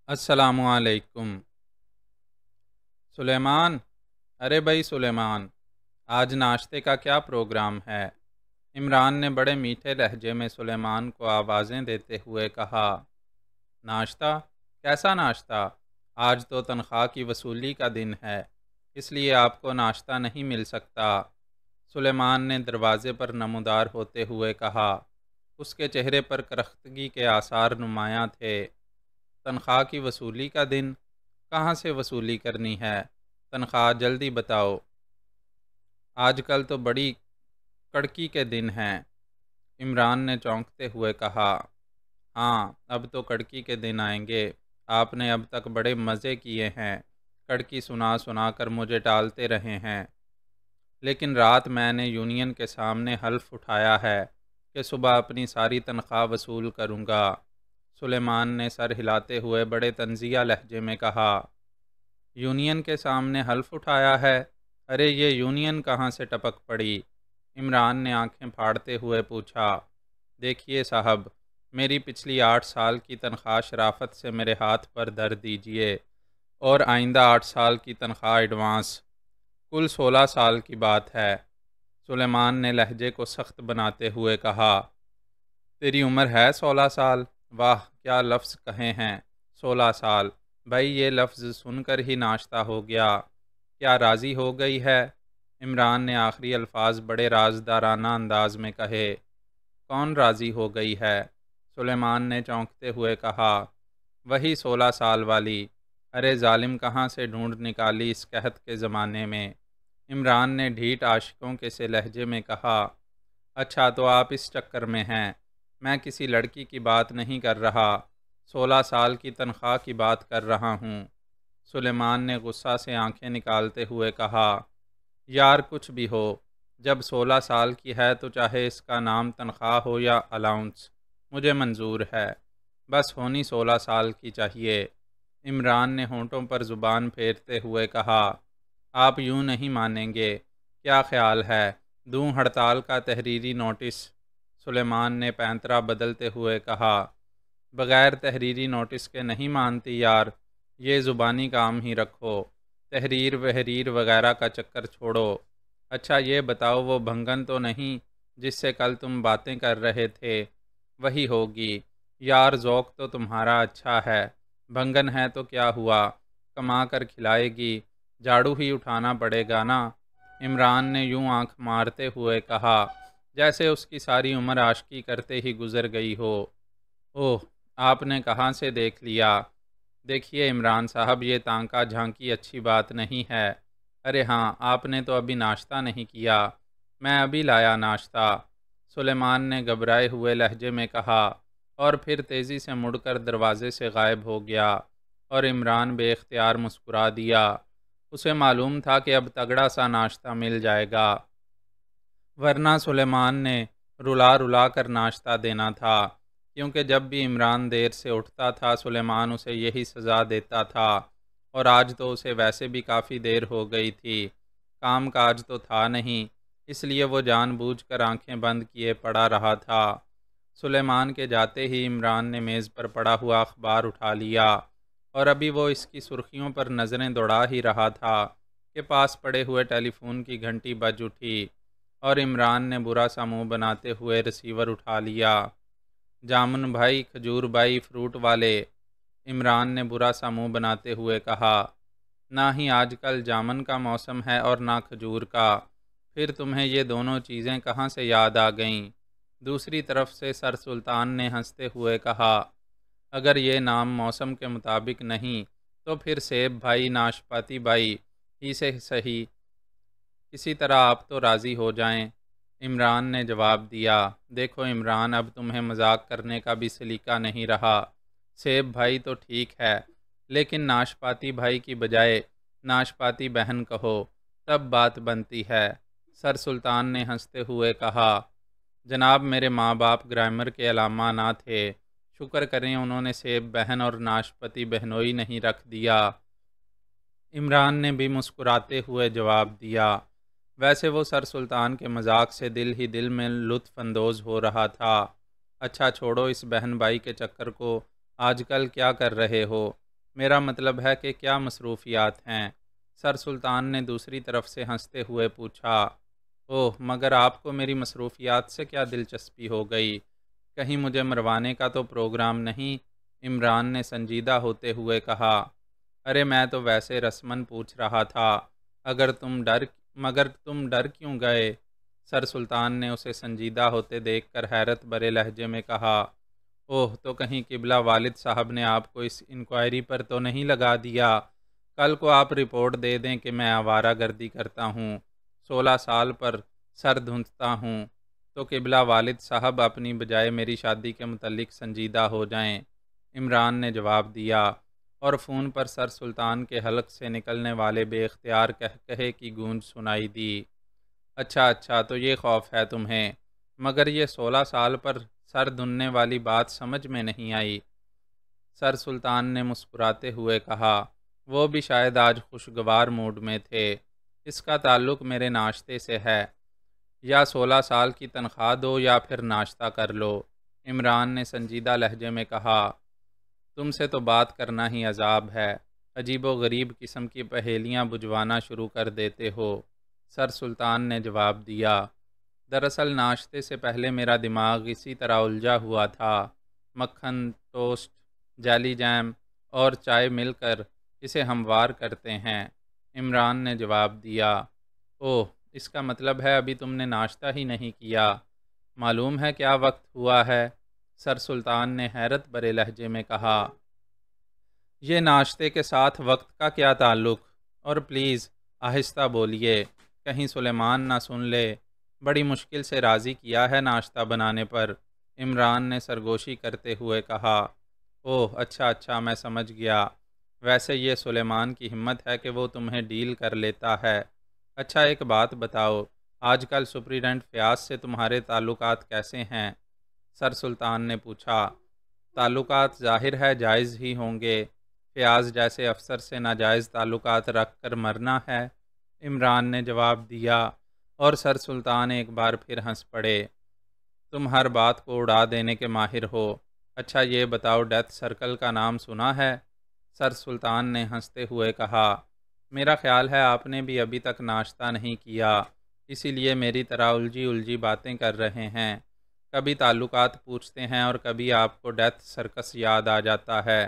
السلام علیکم سلیمان۔ ارے بھائی سلیمان، آج ناشتے کا کیا پروگرام ہے؟ عمران نے بڑے میٹھے لہجے میں سلیمان کو آوازیں دیتے ہوئے کہا۔ ناشتہ؟ کیسا ناشتہ؟ آج تو تنخواہ کی وصولی کا دن ہے، اس لیے آپ کو ناشتہ نہیں مل سکتا، سلیمان نے دروازے پر نمودار ہوتے ہوئے کہا۔ اس کے چہرے پر کرختگی کے آثار نمایاں تھے۔ تنخواہ کی وصولی کا دن؟ کہاں سے وصولی کرنی ہے؟ تنخواہ جلدی بتاؤ۔ آج کل تو بڑی کڑکی کے دن ہیں، عمران نے چونکتے ہوئے کہا۔ ہاں، اب تو کڑکی کے دن آئیں گے۔ آپ نے اب تک بڑے مزے کیے ہیں، کڑکی سنا سنا کر مجھے ٹالتے رہے ہیں، لیکن رات میں نے یونین کے سامنے حلف اٹھایا ہے کہ صبح اپنی ساری تنخواہ وصول کروں گا، سلیمان نے سر ہلاتے ہوئے بڑے طنزیہ لہجے میں کہا۔ یونین کے سامنے حلف اٹھایا ہے؟ ارے یہ یونین کہاں سے ٹپک پڑی؟ عمران نے آنکھیں پھاڑتے ہوئے پوچھا۔ دیکھیے صاحب، میری پچھلی 8 سال کی تنخواہ شرافت سے میرے ہاتھ پر دھر دیجئے، اور آئندہ 8 سال کی تنخواہ ایڈوانس، کل 16 سال کی بات ہے، سلیمان نے لہجے کو سخت بناتے ہوئے کہا۔ تیری عمر ہے 16 سال؟ واہ کیا لفظ کہے ہیں، 16 سال! بھائی یہ لفظ سن کر ہی ناشتہ ہو گیا، کیا راضی ہو گئی ہے؟ عمران نے آخری الفاظ بڑے رازدارانہ انداز میں کہے۔ کون راضی ہو گئی ہے؟ سلیمان نے چونکتے ہوئے کہا۔ وہی 16 سال والی۔ ارے ظالم، کہاں سے ڈھونڈ نکالی اس قحط کے زمانے میں؟ عمران نے ڈھیٹ عاشقوں کے سے لہجے میں کہا۔ اچھا تو آپ اس چکر میں ہیں؟ میں کسی لڑکی کی بات نہیں کر رہا، 16 سال کی تنخواہ کی بات کر رہا ہوں، سلیمان نے غصہ سے آنکھیں نکالتے ہوئے کہا۔ یار کچھ بھی ہو، جب 16 سال کی ہے تو چاہے اس کا نام تنخواہ ہو یا الاؤنس، مجھے منظور ہے، بس ہونی 16 سال کی چاہیے، عمران نے ہونٹوں پر زبان پھیرتے ہوئے کہا۔ آپ یوں نہیں مانیں گے، کیا خیال ہے دوں ہڑتال کا تحریری نوٹس؟ سلیمان نے پینترا بدلتے ہوئے کہا۔ بغیر تحریری نوٹس کے نہیں مانتی یار، یہ زبانی کام ہی رکھو، تحریر وحریر وغیرہ کا چکر چھوڑو۔ اچھا یہ بتاؤ وہ بھنگن تو نہیں جس سے کل تم باتیں کر رہے تھے وہی ہوگی؟ یار ذوق تو تمہارا اچھا ہے، بھنگن ہے تو کیا ہوا، کما کر کھلائے گی، جھاڑو ہی اٹھانا پڑے گا نا، عمران نے یوں آنکھ مارتے ہوئے کہا جیسے اس کی ساری عمر عاشقی کرتے ہی گزر گئی ہو۔ اوہ، آپ نے کہاں سے دیکھ لیا؟ دیکھیے عمران صاحب، یہ تانکا جھانکی اچھی بات نہیں ہے۔ ارے ہاں، آپ نے تو ابھی ناشتہ نہیں کیا، میں ابھی لایا ناشتہ، سلیمان نے گھبرائے ہوئے لہجے میں کہا، اور پھر تیزی سے مڑ کر دروازے سے غائب ہو گیا، اور عمران بے اختیار مسکرا دیا، اسے معلوم تھا کہ اب تگڑا سا ناشتہ مل جائے گا، ورنہ سلیمان نے رلا رلا کر ناشتہ دینا تھا، کیونکہ جب بھی عمران دیر سے اٹھتا تھا سلیمان اسے یہی سزا دیتا تھا، اور آج تو اسے ویسے بھی کافی دیر ہو گئی تھی، کام کاج تو تھا نہیں، اس لیے وہ جان بوجھ کر آنکھیں بند کیے پڑا رہا تھا۔ سلیمان کے جاتے ہی عمران نے میز پر پڑا ہوا اخبار اٹھا لیا، اور ابھی وہ اس کی سرخیوں پر نظریں دوڑا ہی رہا تھا کہ پاس پڑے ہوئے ٹیلی فون کی گھنٹی بج اٹھی، اور عمران نے برا سا منہ بناتے ہوئے ریسیور اٹھا لیا۔ جامن بھائی، کھجور بھائی، فروٹ والے، عمران نے برا سا منہ بناتے ہوئے کہا۔ نہ ہی آج کل جامن کا موسم ہے اور نہ کھجور کا، پھر تمہیں یہ دونوں چیزیں کہاں سے یاد آ گئیں؟ دوسری طرف سے سر سلطان نے ہنستے ہوئے کہا۔ اگر یہ نام موسم کے مطابق نہیں تو پھر سیب بھائی، ناشپاتی بھائی ہی سے صحیح، کسی طرح آپ تو راضی ہو جائیں، عمران نے جواب دیا۔ دیکھو عمران، اب تمہیں مذاق کرنے کا بھی سلیقہ نہیں رہا، سیب بھائی تو ٹھیک ہے، لیکن ناشپاتی بھائی کی بجائے ناشپاتی بہن کہو، تب بات بنتی ہے، سر سلطان نے ہنستے ہوئے کہا۔ جناب میرے ماں باپ گرامر کے علامہ نہ تھے، شکر کریں انہوں نے سیب بہن اور ناشپاتی بہنوئی نہیں رکھ دیا، عمران نے بھی مسکراتے ہوئے جواب دیا۔ ویسے وہ سر سلطان کے مذاق سے دل ہی دل میں لطف اندوز ہو رہا تھا۔ اچھا چھوڑو اس بہن بھائی کے چکر کو، آج کل کیا کر رہے ہو؟ میرا مطلب ہے کہ کیا مصروفیات ہیں؟ سر سلطان نے دوسری طرف سے ہنستے ہوئے پوچھا۔ اوہ، مگر آپ کو میری مصروفیات سے کیا دلچسپی ہو گئی؟ کہیں مجھے مروانے کا تو پروگرام نہیں؟ عمران نے سنجیدہ ہوتے ہوئے کہا۔ ارے میں تو ویسے رسماً پوچھ رہا تھا، اگر تم ڈر مگر تم ڈر کیوں گئے؟ سر سلطان نے اسے سنجیدہ ہوتے دیکھ کر حیرت برے لہجے میں کہا۔ اوہ، تو کہیں قبلہ والد صاحب نے آپ کو اس انکوائری پر تو نہیں لگا دیا؟ کل کو آپ رپورٹ دے دیں کہ میں آوارہ گردی کرتا ہوں، 16 سال پر سر دھنستا ہوں، تو قبلہ والد صاحب اپنی بجائے میری شادی کے متعلق سنجیدہ ہو جائیں۔ عمران نے جواب دیا، اور فون پر سر سلطان کے حلق سے نکلنے والے بے اختیار قہقہے کی گونج سنائی دی۔ اچھا اچھا، تو یہ خوف ہے تمہیں، مگر یہ 16 سال پر سر دھننے والی بات سمجھ میں نہیں آئی۔ سر سلطان نے مسکراتے ہوئے کہا، وہ بھی شاید آج خوشگوار موڈ میں تھے۔ اس کا تعلق میرے ناشتے سے ہے، یا 16 سال کی تنخواہ دو یا پھر ناشتہ کر لو۔ عمران نے سنجیدہ لہجے میں کہا، تم سے تو بات کرنا ہی عذاب ہے، عجیب و غریب قسم کی پہیلیاں بجھوانا شروع کر دیتے ہو۔ سر سلطان نے جواب دیا، دراصل ناشتے سے پہلے میرا دماغ اسی طرح الجھا ہوا تھا۔ مکھن، ٹوسٹ، جیلی جیم اور چائے مل کر اسے ہموار کرتے ہیں۔ عمران نے جواب دیا، اوہ، اس کا مطلب ہے ابھی تم نے ناشتہ ہی نہیں کیا؟ معلوم ہے کیا وقت ہوا ہے؟ سر سلطان نے حیرت برے لہجے میں کہا۔ یہ ناشتے کے ساتھ وقت کا کیا تعلق؟ اور پلیز آہستہ بولیے، کہیں سلیمان نہ سن لے۔ بڑی مشکل سے راضی کیا ہے ناشتہ بنانے پر۔ عمران نے سرگوشی کرتے ہوئے کہا۔ اوہ اچھا اچھا، میں سمجھ گیا۔ ویسے یہ سلیمان کی ہمت ہے کہ وہ تمہیں ڈیل کر لیتا ہے۔ اچھا ایک بات بتاؤ، آج کل سپریڈنٹ فیاض سے تمہارے تعلقات کیسے ہیں؟ سر سلطان نے پوچھا۔ تعلقات ظاہر ہے جائز ہی ہوں گے، فیاض جیسے افسر سے ناجائز تعلقات رکھ کر مرنا ہے؟ عمران نے جواب دیا، اور سر سلطان ایک بار پھر ہنس پڑے۔ تم ہر بات کو اڑا دینے کے ماہر ہو۔ اچھا یہ بتاؤ، ڈیتھ سرکل کا نام سنا ہے؟ سر سلطان نے ہنستے ہوئے کہا، میرا خیال ہے آپ نے بھی ابھی تک ناشتہ نہیں کیا، اسی لیے میری طرح الجھی الجھی باتیں کر رہے ہیں۔ کبھی تعلقات پوچھتے ہیں اور کبھی آپ کو ڈیتھ سرکس یاد آ جاتا ہے۔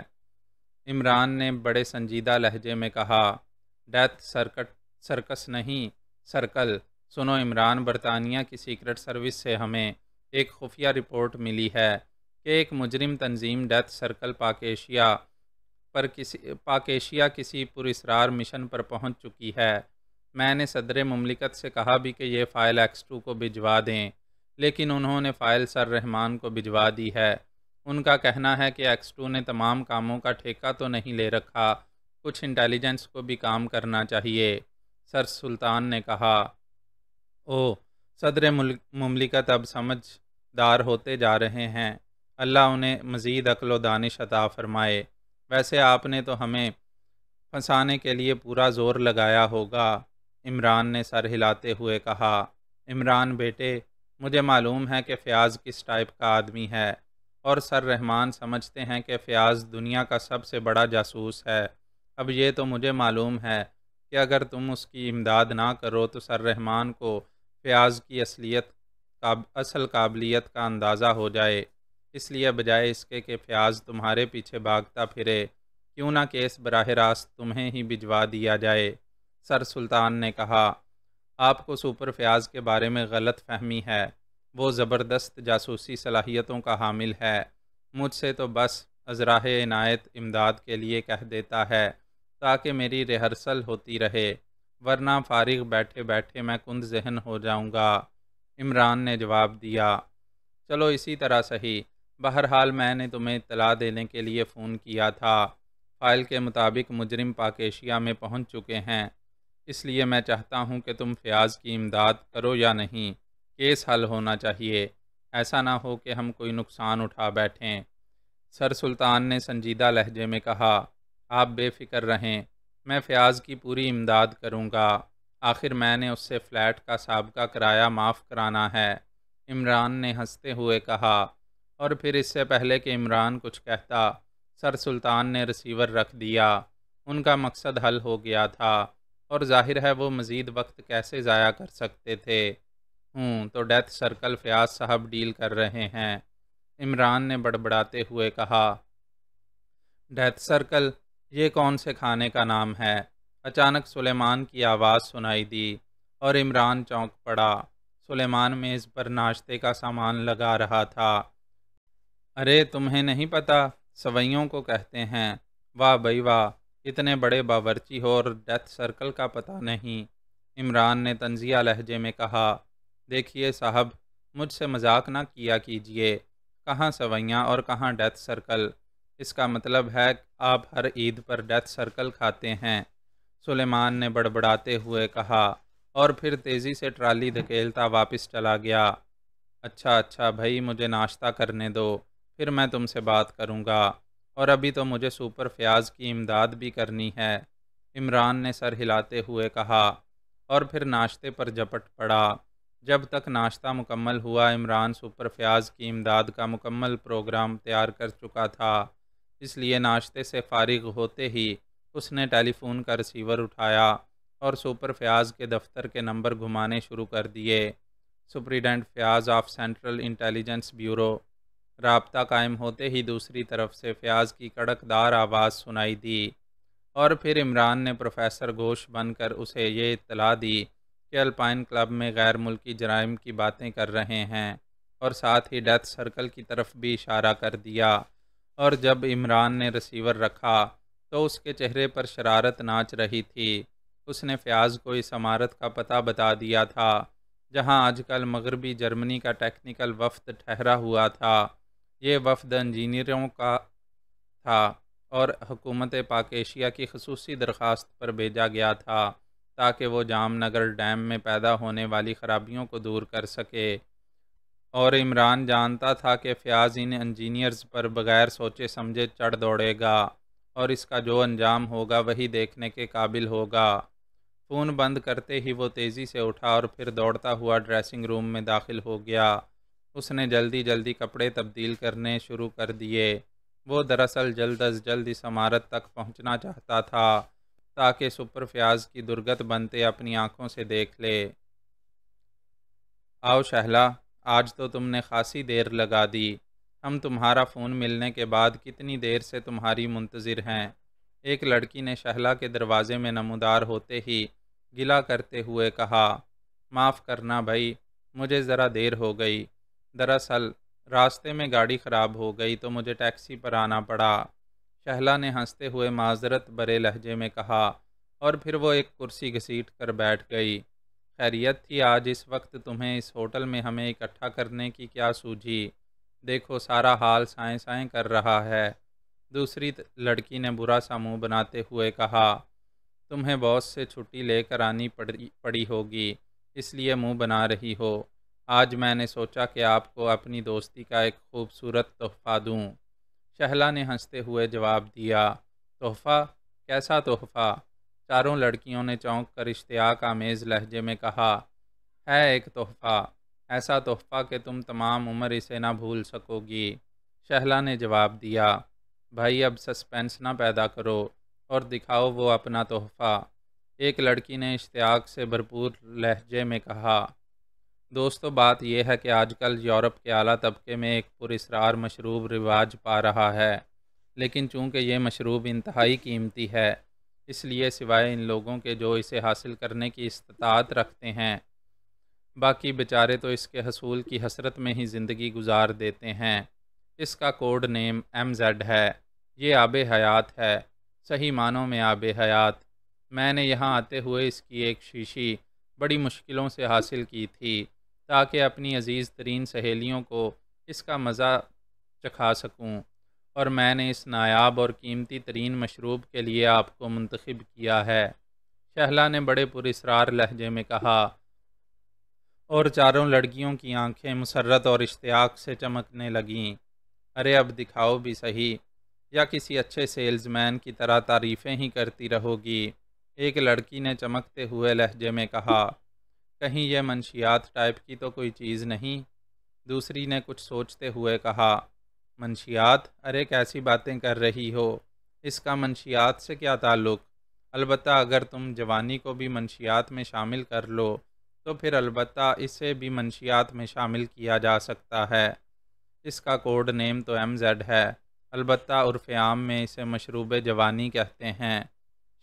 عمران نے بڑے سنجیدہ لہجے میں کہا، ڈیتھ سرکس نہیں، سرکل۔ سنو عمران، برطانیہ کی سیکرٹ سروس سے ہمیں ایک خفیہ رپورٹ ملی ہے کہ ایک مجرم تنظیم ڈیتھ سرکل پاک ایشیا کسی پراسرار مشن پر پہنچ چکی ہے۔ میں نے صدر مملکت سے کہا بھی کہ یہ فائل X2 کو بھجوا دیں، لیکن انہوں نے فائل سر رحمان کو بھجوا دی ہے۔ ان کا کہنا ہے کہ X2 نے تمام کاموں کا ٹھیکہ تو نہیں لے رکھا، کچھ انٹیلیجنس کو بھی کام کرنا چاہیے۔ سر سلطان نے کہا، اوہ، صدر مملکت اب سمجھدار ہوتے جا رہے ہیں، اللہ انہیں مزید عقل و دانش عطا فرمائے۔ ویسے آپ نے تو ہمیں پھنسانے کے لیے پورا زور لگایا ہوگا، عمران نے سر ہلاتے ہوئے کہا۔ عمران بیٹے، مجھے معلوم ہے کہ فیاض کس ٹائپ کا آدمی ہے، اور سر رحمان سمجھتے ہیں کہ فیاض دنیا کا سب سے بڑا جاسوس ہے۔ اب یہ تو مجھے معلوم ہے کہ اگر تم اس کی امداد نہ کرو تو سر رحمان کو فیاض کی اصل قابلیت کا اندازہ ہو جائے، اس لیے بجائے اس کے کہ فیاض تمہارے پیچھے بھاگتا پھرے، کیوں نہ کیس براہ راست تمہیں ہی بھجوا دیا جائے۔ سر سلطان نے کہا، آپ کو سپر فیاض کے بارے میں غلط فہمی ہے، وہ زبردست جاسوسی صلاحیتوں کا حامل ہے۔ مجھ سے تو بس ازراہ عنایت امداد کے لیے کہہ دیتا ہے تاکہ میری ریہرسل ہوتی رہے، ورنہ فارغ بیٹھے بیٹھے میں کند ذہن ہو جاؤں گا۔ عمران نے جواب دیا، چلو اسی طرح صحیح، بہرحال میں نے تمہیں اطلاع دینے کے لیے فون کیا تھا۔ فائل کے مطابق مجرم پاک ایشیا میں پہنچ چکے ہیں، اس لیے میں چاہتا ہوں کہ تم فیاض کی امداد کرو یا نہیں، کیس حل ہونا چاہیے، ایسا نہ ہو کہ ہم کوئی نقصان اٹھا بیٹھیں۔ سر سلطان نے سنجیدہ لہجے میں کہا، آپ بے فکر رہیں، میں فیاض کی پوری امداد کروں گا، آخر میں نے اس سے فلیٹ کا سابقہ کرایہ معاف کرانا ہے۔ عمران نے ہنستے ہوئے کہا، اور پھر اس سے پہلے کہ عمران کچھ کہتا، سر سلطان نے ریسیور رکھ دیا۔ ان کا مقصد حل ہو گیا تھا اور ظاہر ہے وہ مزید وقت کیسے ضائع کر سکتے تھے۔ تو ڈیتھ سرکل فیاض صاحب ڈیل کر رہے ہیں، عمران نے بڑبڑاتے ہوئے کہا۔ ڈیتھ سرکل، یہ کون سے کھانے کا نام ہے؟ اچانک سلیمان کی آواز سنائی دی اور عمران چونک پڑا۔ سلیمان میز پر ناشتے کا سامان لگا رہا تھا۔ ارے تمہیں نہیں پتہ، سوئیوں کو کہتے ہیں۔ واہ بھئی واہ، اتنے بڑے باورچی ہو اور ڈیتھ سرکل کا پتہ نہیں۔ عمران نے طنزیہ لہجے میں کہا۔ دیکھیے صاحب، مجھ سے مذاق نہ کیا کیجیے، کہاں سوئیاں اور کہاں ڈیتھ سرکل؟ اس کا مطلب ہے کہ آپ ہر عید پر ڈیتھ سرکل کھاتے ہیں، سلیمان نے بڑبڑاتے ہوئے کہا، اور پھر تیزی سے ٹرالی دھکیلتا واپس چلا گیا۔ اچھا بھائی، مجھے ناشتہ کرنے دو، پھر میں تم سے بات کروں گا، اور ابھی تو مجھے سپر فیاض کی امداد بھی کرنی ہے، عمران نے سر ہلاتے ہوئے کہا، اور پھر ناشتے پر جھپٹ پڑا۔ جب تک ناشتہ مکمل ہوا، عمران سپر فیاض کی امداد کا مکمل پروگرام تیار کر چکا تھا، اس لیے ناشتے سے فارغ ہوتے ہی اس نے ٹیلی فون کا ریسیور اٹھایا اور سپر فیاض کے دفتر کے نمبر گھمانے شروع کر دیے۔ Superintendent Fayaz of Central Intelligence Bureau. رابطہ قائم ہوتے ہی دوسری طرف سے فیاض کی کڑک دار آواز سنائی دی، اور پھر عمران نے پروفیسر گوش بن کر اسے یہ اطلاع دی کہ الپائن کلب میں غیر ملکی جرائم کی باتیں کر رہے ہیں، اور ساتھ ہی ڈیتھ سرکل کی طرف بھی اشارہ کر دیا۔ اور جب عمران نے ریسیور رکھا تو اس کے چہرے پر شرارت ناچ رہی تھی۔ اس نے فیاض کو اس عمارت کا پتہ بتا دیا تھا جہاں آج کل مغربی جرمنی کا ٹیکنیکل وفد ٹھہرا ہوا تھا۔ یہ وفد انجینئروں کا تھا اور حکومت پاک ایشیا کی خصوصی درخواست پر بھیجا گیا تھا تاکہ وہ جام نگر ڈیم میں پیدا ہونے والی خرابیوں کو دور کر سکے، اور عمران جانتا تھا کہ فیاض ان انجینئرز پر بغیر سوچے سمجھے چڑھ دوڑے گا، اور اس کا جو انجام ہوگا وہی دیکھنے کے قابل ہوگا۔ فون بند کرتے ہی وہ تیزی سے اٹھا اور پھر دوڑتا ہوا ڈریسنگ روم میں داخل ہو گیا۔ اس نے جلدی کپڑے تبدیل کرنے شروع کر دیے۔ وہ دراصل جلد از جلد اس عمارت تک پہنچنا چاہتا تھا تاکہ سپر فیاض کی درگت بنتے اپنی آنکھوں سے دیکھ لے۔ آؤ شہلا، آج تو تم نے خاصی دیر لگا دی، ہم تمہارا فون ملنے کے بعد کتنی دیر سے تمہاری منتظر ہیں، ایک لڑکی نے شہلا کے دروازے میں نمودار ہوتے ہی گلہ کرتے ہوئے کہا۔ معاف کرنا بھائی، مجھے ذرا دیر ہو گئی، دراصل راستے میں گاڑی خراب ہو گئی تو مجھے ٹیکسی پر آنا پڑا، شہلا نے ہنستے ہوئے معذرت برے لہجے میں کہا، اور پھر وہ ایک کرسی گھسیٹ کر بیٹھ گئی۔ خیریت تھی آج اس وقت تمہیں اس ہوٹل میں ہمیں اکٹھا کرنے کی کیا سوجھی؟ دیکھو سارا حال سائیں سائیں کر رہا ہے، دوسری لڑکی نے برا سا منہ بناتے ہوئے کہا۔ تمہیں باس سے چھٹی لے کر آنی پڑی ہوگی، اس لیے منہ بنا رہی ہو۔ آج میں نے سوچا کہ آپ کو اپنی دوستی کا ایک خوبصورت تحفہ دوں، شہلا نے ہنستے ہوئے جواب دیا۔ تحفہ؟ کیسا تحفہ؟ چاروں لڑکیوں نے چونک کر اشتیاق آمیز لہجے میں کہا۔ ہے ایک تحفہ، ایسا تحفہ کہ تم تمام عمر اسے نہ بھول سکو گی، شہلا نے جواب دیا۔ بھائی اب سسپینس نہ پیدا کرو اور دکھاؤ وہ اپنا تحفہ، ایک لڑکی نے اشتیاق سے بھرپور لہجے میں کہا۔ دوستو بات یہ ہے کہ آج کل یورپ کے اعلیٰ طبقے میں ایک پراسرار مشروب رواج پا رہا ہے، لیکن چونکہ یہ مشروب انتہائی قیمتی ہے، اس لیے سوائے ان لوگوں کے جو اسے حاصل کرنے کی استطاعت رکھتے ہیں، باقی بیچارے تو اس کے حصول کی حسرت میں ہی زندگی گزار دیتے ہیں۔ اس کا کوڈ نیم MZ ہے، یہ آب حیات ہے، صحیح معنوں میں آب حیات۔ میں نے یہاں آتے ہوئے اس کی ایک شیشی بڑی مشکلوں سے حاصل کی تھی تاکہ اپنی عزیز ترین سہیلیوں کو اس کا مزہ چکھا سکوں، اور میں نے اس نایاب اور قیمتی ترین مشروب کے لیے آپ کو منتخب کیا ہے، شہلا نے بڑے پراسرار لہجے میں کہا، اور چاروں لڑکیوں کی آنکھیں مسرت اور اشتیاق سے چمکنے لگیں۔ ارے اب دکھاؤ بھی صحیح، یا کسی اچھے سیلز مین کی طرح تعریفیں ہی کرتی رہو گی، ایک لڑکی نے چمکتے ہوئے لہجے میں کہا۔ کہیں یہ منشیات ٹائپ کی تو کوئی چیز نہیں؟ دوسری نے کچھ سوچتے ہوئے کہا۔ منشیات؟ ارے کیسی باتیں کر رہی ہو، اس کا منشیات سے کیا تعلق؟ البتہ اگر تم جوانی کو بھی منشیات میں شامل کر لو تو پھر البتہ اسے بھی منشیات میں شامل کیا جا سکتا ہے۔ اس کا کوڈ نیم تو MZ ہے، البتہ عرف عام میں اسے مشروب جوانی کہتے ہیں۔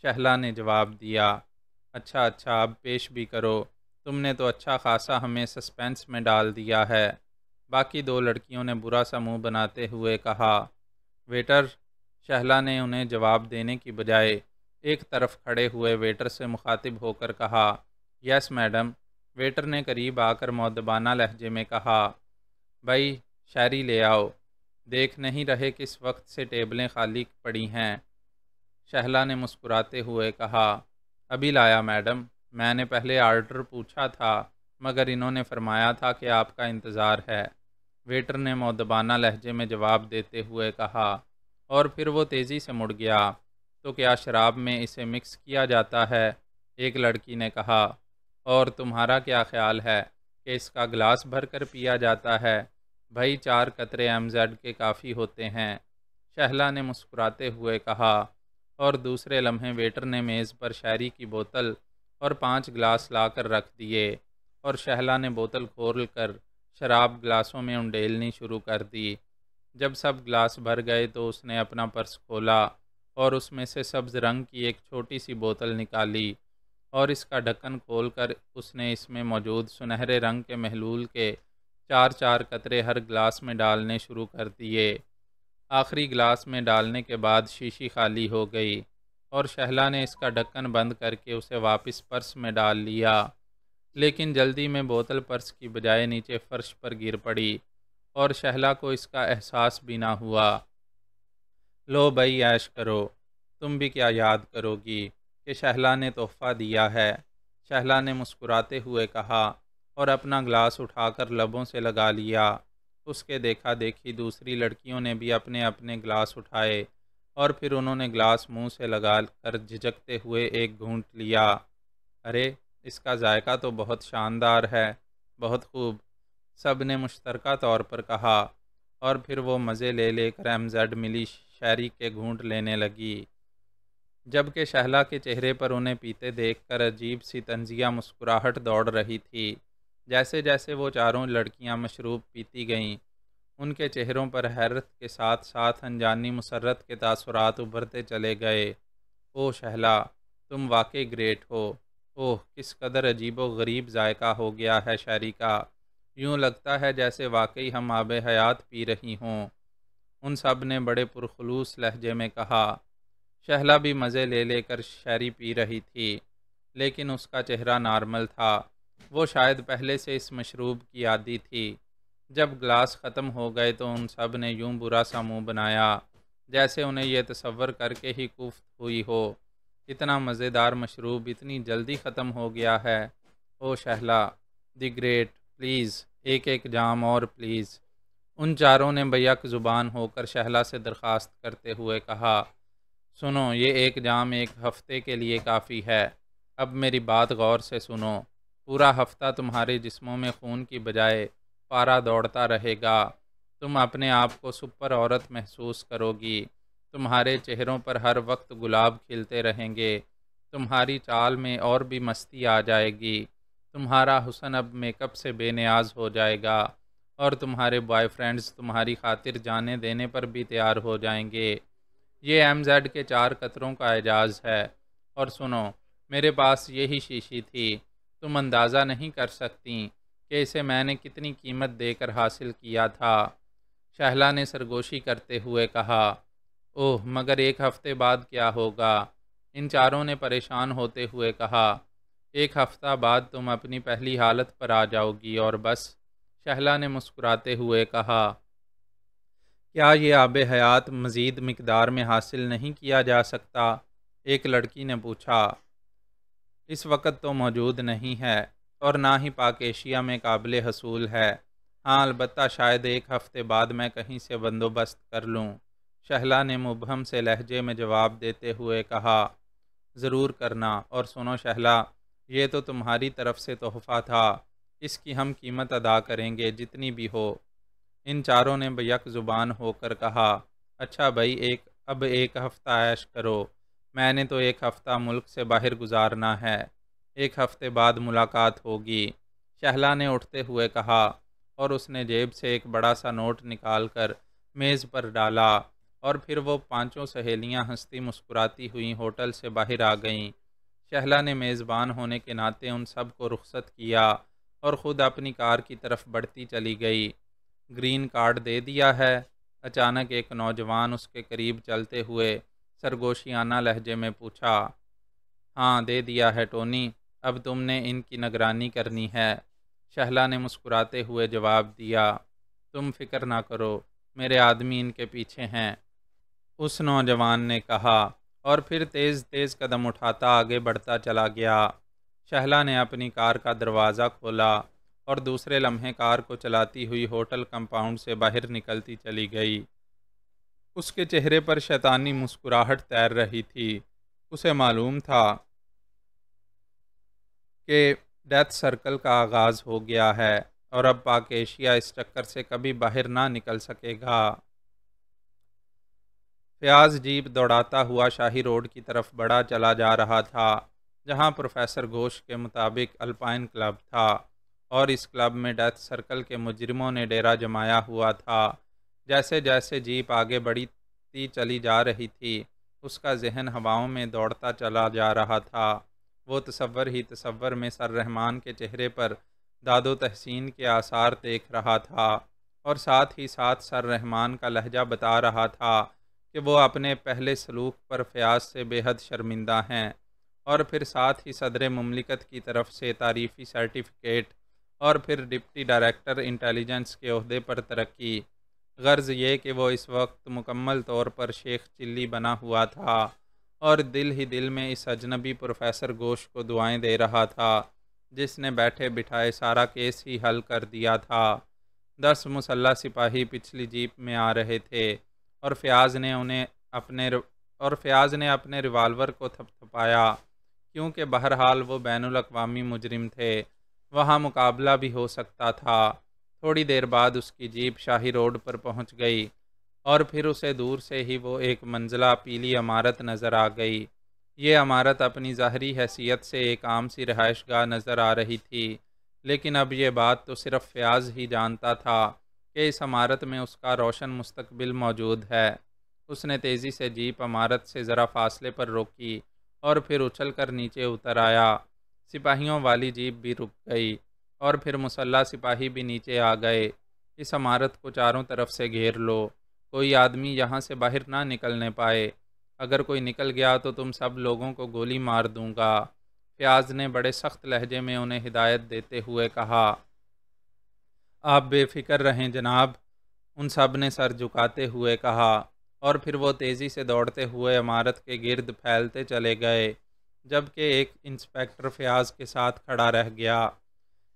شہلا نے جواب دیا۔ اچھا اچھا، اب پیش بھی کرو، تم نے تو اچھا خاصا ہمیں سسپینس میں ڈال دیا ہے۔ باقی دو لڑکیوں نے برا سا منہ بناتے ہوئے کہا۔ ویٹر، شہلا نے انہیں جواب دینے کی بجائے ایک طرف کھڑے ہوئے ویٹر سے مخاطب ہو کر کہا۔ یس میڈم، ویٹر نے قریب آ کر مؤدبانہ لہجے میں کہا۔ بھائی شاعری لے آؤ، دیکھ نہیں رہے کس وقت سے ٹیبلیں خالی پڑی ہیں؟ شہلا نے مسکراتے ہوئے کہا۔ ابھی لایا میڈم، میں نے پہلے آرڈر پوچھا تھا مگر انہوں نے فرمایا تھا کہ آپ کا انتظار ہے، ویٹر نے مؤدبانہ لہجے میں جواب دیتے ہوئے کہا، اور پھر وہ تیزی سے مڑ گیا۔ تو کیا شراب میں اسے مکس کیا جاتا ہے؟ ایک لڑکی نے کہا۔ اور تمہارا کیا خیال ہے کہ اس کا گلاس بھر کر پیا جاتا ہے؟ بھائی 4 قطرے MZ کے کافی ہوتے ہیں، شہلا نے مسکراتے ہوئے کہا، اور دوسرے لمحے ویٹر نے میز پر شاعری کی بوتل اور 5 گلاس لا کر رکھ دیے، اور شہلا نے بوتل کھول کر شراب گلاسوں میں انڈیلنی شروع کر دی۔ جب سب گلاس بھر گئے تو اس نے اپنا پرس کھولا اور اس میں سے سبز رنگ کی ایک چھوٹی سی بوتل نکالی، اور اس کا ڈھکن کھول کر اس نے اس میں موجود سنہرے رنگ کے محلول کے 4 قطرے ہر گلاس میں ڈالنے شروع کر دیے۔ آخری گلاس میں ڈالنے کے بعد شیشی خالی ہو گئی، اور شہلا نے اس کا ڈھکن بند کر کے اسے واپس پرس میں ڈال لیا، لیکن جلدی میں بوتل پرس کی بجائے نیچے فرش پر گر پڑی، اور شہلا کو اس کا احساس بھی نہ ہوا۔ لو بھائی عیش کرو، تم بھی کیا یاد کرو گی کہ شہلا نے تحفہ دیا ہے، شہلا نے مسکراتے ہوئے کہا، اور اپنا گلاس اٹھا کر لبوں سے لگا لیا۔ اس کے دیکھا دیکھی دوسری لڑکیوں نے بھی اپنے اپنے گلاس اٹھائے، اور پھر انہوں نے گلاس منہ سے لگا کر جھجکتے ہوئے ایک گھونٹ لیا۔ ارے اس کا ذائقہ تو بہت شاندار ہے، بہت خوب، سب نے مشترکہ طور پر کہا، اور پھر وہ مزے لے لے کر MZ ملی شاعری کے گھونٹ لینے لگی، جبکہ شہلا کے چہرے پر انہیں پیتے دیکھ کر عجیب سی طنزیہ مسکراہٹ دوڑ رہی تھی۔ جیسے جیسے وہ چاروں لڑکیاں مشروب پیتی گئیں، ان کے چہروں پر حیرت کے ساتھ ساتھ انجانی مسرت کے تاثرات ابھرتے چلے گئے۔ اوہ شہلا، تم واقعی گریٹ ہو، اوہ کس قدر عجیب و غریب ذائقہ ہو گیا ہے شاعری کا، یوں لگتا ہے جیسے واقعی ہم آب حیات پی رہی ہوں، ان سب نے بڑے پرخلوص لہجے میں کہا۔ شہلا بھی مزے لے لے کر شاعری پی رہی تھی، لیکن اس کا چہرہ نارمل تھا، وہ شاید پہلے سے اس مشروب کی عادی تھی۔ جب گلاس ختم ہو گئے تو ان سب نے یوں برا سا منہ بنایا جیسے انہیں یہ تصور کر کے ہی کوفت ہوئی ہو، اتنا مزیدار مشروب اتنی جلدی ختم ہو گیا ہے۔ او شہلا دی گریٹ، پلیز ایک ایک جام اور پلیز، ان چاروں نے بیک زبان ہو کر شہلا سے درخواست کرتے ہوئے کہا۔ سنو، یہ ایک جام ایک ہفتے کے لیے کافی ہے، اب میری بات غور سے سنو، پورا ہفتہ تمہارے جسموں میں خون کی بجائے پارا دوڑتا رہے گا، تم اپنے آپ کو سپر عورت محسوس کرو گی، تمہارے چہروں پر ہر وقت گلاب کھلتے رہیں گے، تمہاری چال میں اور بھی مستی آ جائے گی، تمہارا حسن اب میک اپ سے بے نیاز ہو جائے گا، اور تمہارے بوائے فرینڈز تمہاری خاطر جانے دینے پر بھی تیار ہو جائیں گے۔ یہ MZ کے 4 قطروں کا اعجاز ہے، اور سنو، میرے پاس یہی شیشی تھی، تم اندازہ نہیں کر سکتی کہ اسے میں نے کتنی قیمت دے کر حاصل کیا تھا، شہلا نے سرگوشی کرتے ہوئے کہا۔ اوہ مگر ایک ہفتے بعد کیا ہوگا؟ ان چاروں نے پریشان ہوتے ہوئے کہا۔ ایک ہفتہ بعد تم اپنی پہلی حالت پر آ جاؤ گی اور بس، شہلا نے مسکراتے ہوئے کہا۔ کیا یہ آب حیات مزید مقدار میں حاصل نہیں کیا جا سکتا؟ ایک لڑکی نے پوچھا۔ اس وقت تو موجود نہیں ہے، اور نہ ہی پاک ایشیا میں قابل حصول ہے، ہاں البتہ شاید ایک ہفتے بعد میں کہیں سے بندوبست کر لوں، شہلا نے مبہم سے لہجے میں جواب دیتے ہوئے کہا۔ ضرور کرنا، اور سنو شہلا، یہ تو تمہاری طرف سے تحفہ تھا، اس کی ہم قیمت ادا کریں گے جتنی بھی ہو۔ ان چاروں نے بیک زبان ہو کر کہا، اچھا بھائی، اب ایک ہفتہ عیش کرو، میں نے تو ایک ہفتہ ملک سے باہر گزارنا ہے، ایک ہفتے بعد ملاقات ہوگی۔ شہلا نے اٹھتے ہوئے کہا، اور اس نے جیب سے ایک بڑا سا نوٹ نکال کر میز پر ڈالا، اور پھر وہ پانچوں سہیلیاں ہنستی مسکراتی ہوئی ہوٹل سے باہر آ گئیں۔ شہلا نے میزبان ہونے کے ناطے ان سب کو رخصت کیا اور خود اپنی کار کی طرف بڑھتی چلی گئی۔ گرین کارڈ دے دیا ہے؟ اچانک ایک نوجوان اس کے قریب چلتے ہوئے سرگوشیانہ لہجے میں پوچھا۔ ہاں دے دیا ہے ٹونی، اب تم نے ان کی نگرانی کرنی ہے، شہلا نے مسکراتے ہوئے جواب دیا۔ تم فکر نہ کرو، میرے آدمی ان کے پیچھے ہیں، اس نوجوان نے کہا، اور پھر تیز تیز قدم اٹھاتا آگے بڑھتا چلا گیا۔ شہلا نے اپنی کار کا دروازہ کھولا اور دوسرے لمحے کار کو چلاتی ہوئی ہوٹل کمپاؤنڈ سے باہر نکلتی چلی گئی۔ اس کے چہرے پر شیطانی مسکراہٹ تیر رہی تھی۔ اسے معلوم تھا کہ ڈیتھ سرکل کا آغاز ہو گیا ہے اور اب پاک ایشیا اس چکر سے کبھی باہر نہ نکل سکے گا۔ فیاض جیپ دوڑاتا ہوا شاہی روڈ کی طرف بڑھا چلا جا رہا تھا، جہاں پروفیسر گھوش کے مطابق الپائن کلب تھا، اور اس کلب میں ڈیتھ سرکل کے مجرموں نے ڈیرا جمایا ہوا تھا۔ جیسے جیسے جیپ آگے بڑھتی چلی جا رہی تھی، اس کا ذہن ہواؤں میں دوڑتا چلا جا رہا تھا۔ وہ تصور ہی تصور میں سر رحمان کے چہرے پر داد و تحسین کے آثار دیکھ رہا تھا، اور ساتھ ہی ساتھ سر رحمان کا لہجہ بتا رہا تھا کہ وہ اپنے پہلے سلوک پر فیاض سے بے حد شرمندہ ہیں، اور پھر ساتھ ہی صدر مملکت کی طرف سے تعریفی سرٹیفکیٹ، اور پھر ڈپٹی ڈائریکٹر انٹیلیجنس کے عہدے پر ترقی۔ غرض یہ کہ وہ اس وقت مکمل طور پر شیخ چلی بنا ہوا تھا، اور دل ہی دل میں اس اجنبی پروفیسر گھوش کو دعائیں دے رہا تھا، جس نے بیٹھے بٹھائے سارا کیس ہی حل کر دیا تھا۔ 10 مسلح سپاہی پچھلی جیپ میں آ رہے تھے، اور فیاض نے اپنے ریوالور کو تھپتھپایا، کیونکہ بہرحال وہ بین الاقوامی مجرم تھے، وہاں مقابلہ بھی ہو سکتا تھا۔ تھوڑی دیر بعد اس کی جیپ شاہی روڈ پر پہنچ گئی، اور پھر اسے دور سے ہی وہ ایک منزلہ پیلی عمارت نظر آ گئی۔ یہ عمارت اپنی ظاہری حیثیت سے ایک عام سی رہائش گاہ نظر آ رہی تھی، لیکن اب یہ بات تو صرف فیاض ہی جانتا تھا کہ اس عمارت میں اس کا روشن مستقبل موجود ہے۔ اس نے تیزی سے جیپ عمارت سے ذرا فاصلے پر روکی، اور پھر اچھل کر نیچے اتر آیا۔ سپاہیوں والی جیپ بھی رک گئی، اور پھر مسلح سپاہی بھی نیچے آ گئے۔ اس عمارت کو چاروں طرف سے گھیر لو، کوئی آدمی یہاں سے باہر نہ نکلنے پائے، اگر کوئی نکل گیا تو تم سب لوگوں کو گولی مار دوں گا، فیاض نے بڑے سخت لہجے میں انہیں ہدایت دیتے ہوئے کہا۔ آپ بے فکر رہیں جناب، ان سب نے سر جھکاتے ہوئے کہا، اور پھر وہ تیزی سے دوڑتے ہوئے عمارت کے گرد پھیلتے چلے گئے، جبکہ ایک انسپکٹر فیاض کے ساتھ کھڑا رہ گیا۔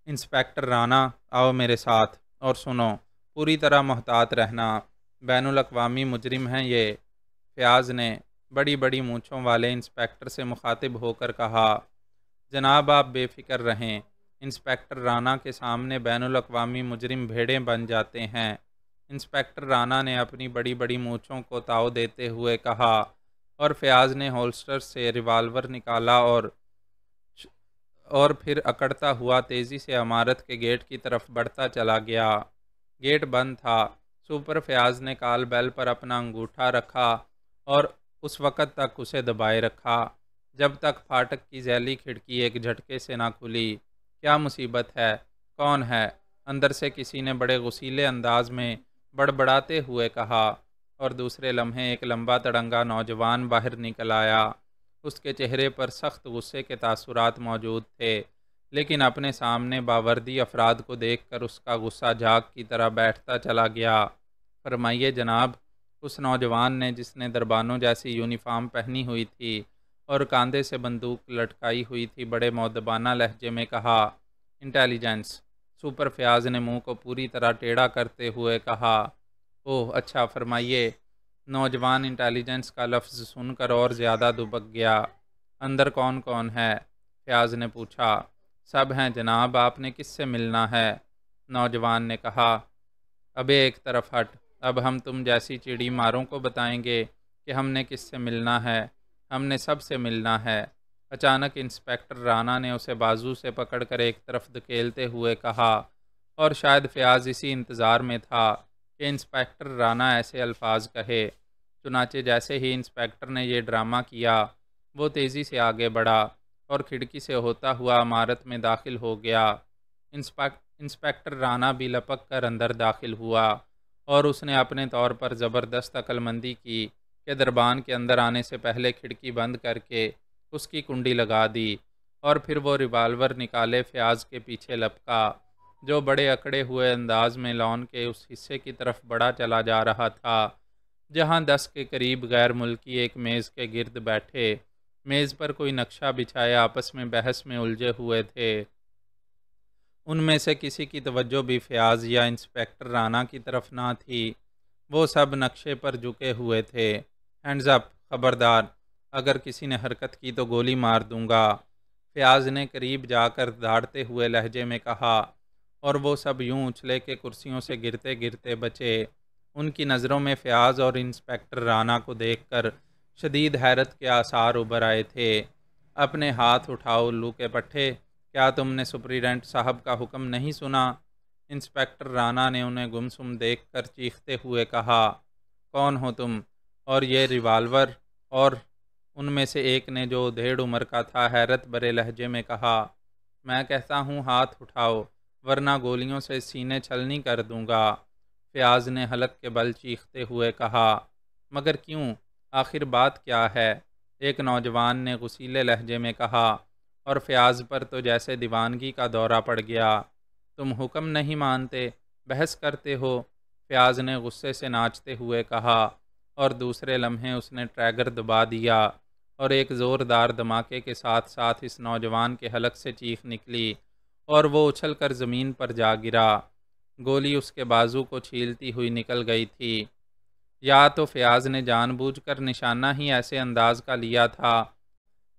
انسپکٹر رانا، آؤ میرے ساتھ، اور سنو، پوری طرح محتاط رہنا، بین الاقوامی مجرم ہیں یہ، فیاض نے بڑی بڑی مونچھوں والے انسپکٹر سے مخاطب ہو کر کہا۔ جناب آپ بے فکر رہیں، انسپکٹر رانا کے سامنے بین الاقوامی مجرم بھیڑیں بن جاتے ہیں، انسپکٹر رانا نے اپنی بڑی بڑی مونچھوں کو تاؤ دیتے ہوئے کہا، اور فیاض نے ہولسٹر سے ریوالور نکالا اور پھر اکڑتا ہوا تیزی سے عمارت کے گیٹ کی طرف بڑھتا چلا گیا۔ گیٹ بند تھا۔ سپر فیاض نے کال بیل پر اپنا انگوٹھا رکھا اور اس وقت تک اسے دبائے رکھا جب تک پھاٹک کی ذیلی کھڑکی ایک جھٹکے سے نہ کھلی۔ کیا مصیبت ہے؟ کون ہے؟ اندر سے کسی نے بڑے غصیلے انداز میں بڑبڑاتے ہوئے کہا، اور دوسرے لمحے ایک لمبا تڑنگا نوجوان باہر نکل آیا۔ اس کے چہرے پر سخت غصے کے تاثرات موجود تھے، لیکن اپنے سامنے باوردی افراد کو دیکھ کر اس کا غصہ جھاگ کی طرح بیٹھتا چلا گیا۔ فرمائیے جناب، اس نوجوان نے، جس نے دربانوں جیسی یونیفارم پہنی ہوئی تھی اور کاندھے سے بندوق لٹکائی ہوئی تھی، بڑے مؤدبانہ لہجے میں کہا۔ انٹیلیجنس، سپر فیاض نے منہ کو پوری طرح ٹیڑھا کرتے ہوئے کہا۔ اوہ اچھا، فرمائیے۔ نوجوان انٹیلیجنس کا لفظ سن کر اور زیادہ دبک گیا۔ اندر کون کون ہے؟ فیاض نے پوچھا۔ سب ہیں جناب، آپ نے کس سے ملنا ہے؟ نوجوان نے کہا۔ ابے ایک طرف ہٹ، اب ہم تم جیسی چڑی ماروں کو بتائیں گے کہ ہم نے کس سے ملنا ہے، ہم نے سب سے ملنا ہے۔ اچانک انسپکٹر رانا نے اسے بازو سے پکڑ کر ایک طرف دھکیلتے ہوئے کہا، اور شاید فیاض اسی انتظار میں تھا کہ انسپکٹر رانا ایسے الفاظ کہے۔ چنانچہ جیسے ہی انسپکٹر نے یہ ڈرامہ کیا، وہ تیزی سے آگے بڑھا اور کھڑکی سے ہوتا ہوا عمارت میں داخل ہو گیا۔ انسپکٹر رانا بھی لپک کر اندر داخل ہوا اور اس نے اپنے طور پر زبردست عقل مندی کی کہ دربان کے اندر آنے سے پہلے کھڑکی بند کر کے اس کی کنڈی لگا دی، اور پھر وہ ریوالور نکالے فیاض کے پیچھے لپکا، جو بڑے اکڑے ہوئے انداز میں لان کے اس حصے کی طرف بڑھا چلا جا رہا تھا جہاں 10 کے قریب غیر ملکی ایک میز کے گرد بیٹھے، میز پر کوئی نقشہ بچھائے آپس میں بحث میں الجھے ہوئے تھے۔ ان میں سے کسی کی توجہ بھی فیاض یا انسپکٹر رانا کی طرف نہ تھی، وہ سب نقشے پر جھکے ہوئے تھے۔ ہینڈز اپ، خبردار، اگر کسی نے حرکت کی تو گولی مار دوں گا، فیاض نے قریب جا کر دھاڑتے ہوئے لہجے میں کہا، اور وہ سب یوں اچھلے کے کرسیوں سے گرتے گرتے بچے۔ ان کی نظروں میں فیاض اور انسپکٹر رانا کو دیکھ کر شدید حیرت کے آثار ابھر آئے تھے۔ اپنے ہاتھ اٹھاؤ الو کے پٹھے، کیا تم نے سپرنٹینڈنٹ صاحب کا حکم نہیں سنا؟ انسپکٹر رانا نے انہیں گمسم دیکھ کر چیختے ہوئے کہا، کون ہو تم؟ اور یہ ریوالور؟ اور ان میں سے ایک نے جو ادھیڑ عمر کا تھا حیرت برے لہجے میں کہا، میں کہتا ہوں ہاتھ اٹھاؤ ورنہ گولیوں سے سینے چھلنی کر دوں گا۔ فیاض نے حلق کے بل چیختے ہوئے کہا، مگر کیوں؟ آخر بات کیا ہے؟ ایک نوجوان نے غصیلے لہجے میں کہا، اور فیاض پر تو جیسے دیوانگی کا دورہ پڑ گیا۔ تم حکم نہیں مانتے، بحث کرتے ہو؟ فیاض نے غصے سے ناچتے ہوئے کہا، اور دوسرے لمحے اس نے ٹریگر دبا دیا اور ایک زوردار دھماکے کے ساتھ ساتھ اس نوجوان کے حلق سے چیخ نکلی اور وہ اچھل کر زمین پر جا گرا۔ گولی اس کے بازو کو چھیلتی ہوئی نکل گئی تھی۔ یا تو فیاض نے جان بوجھ کر نشانہ ہی ایسے انداز کا لیا تھا،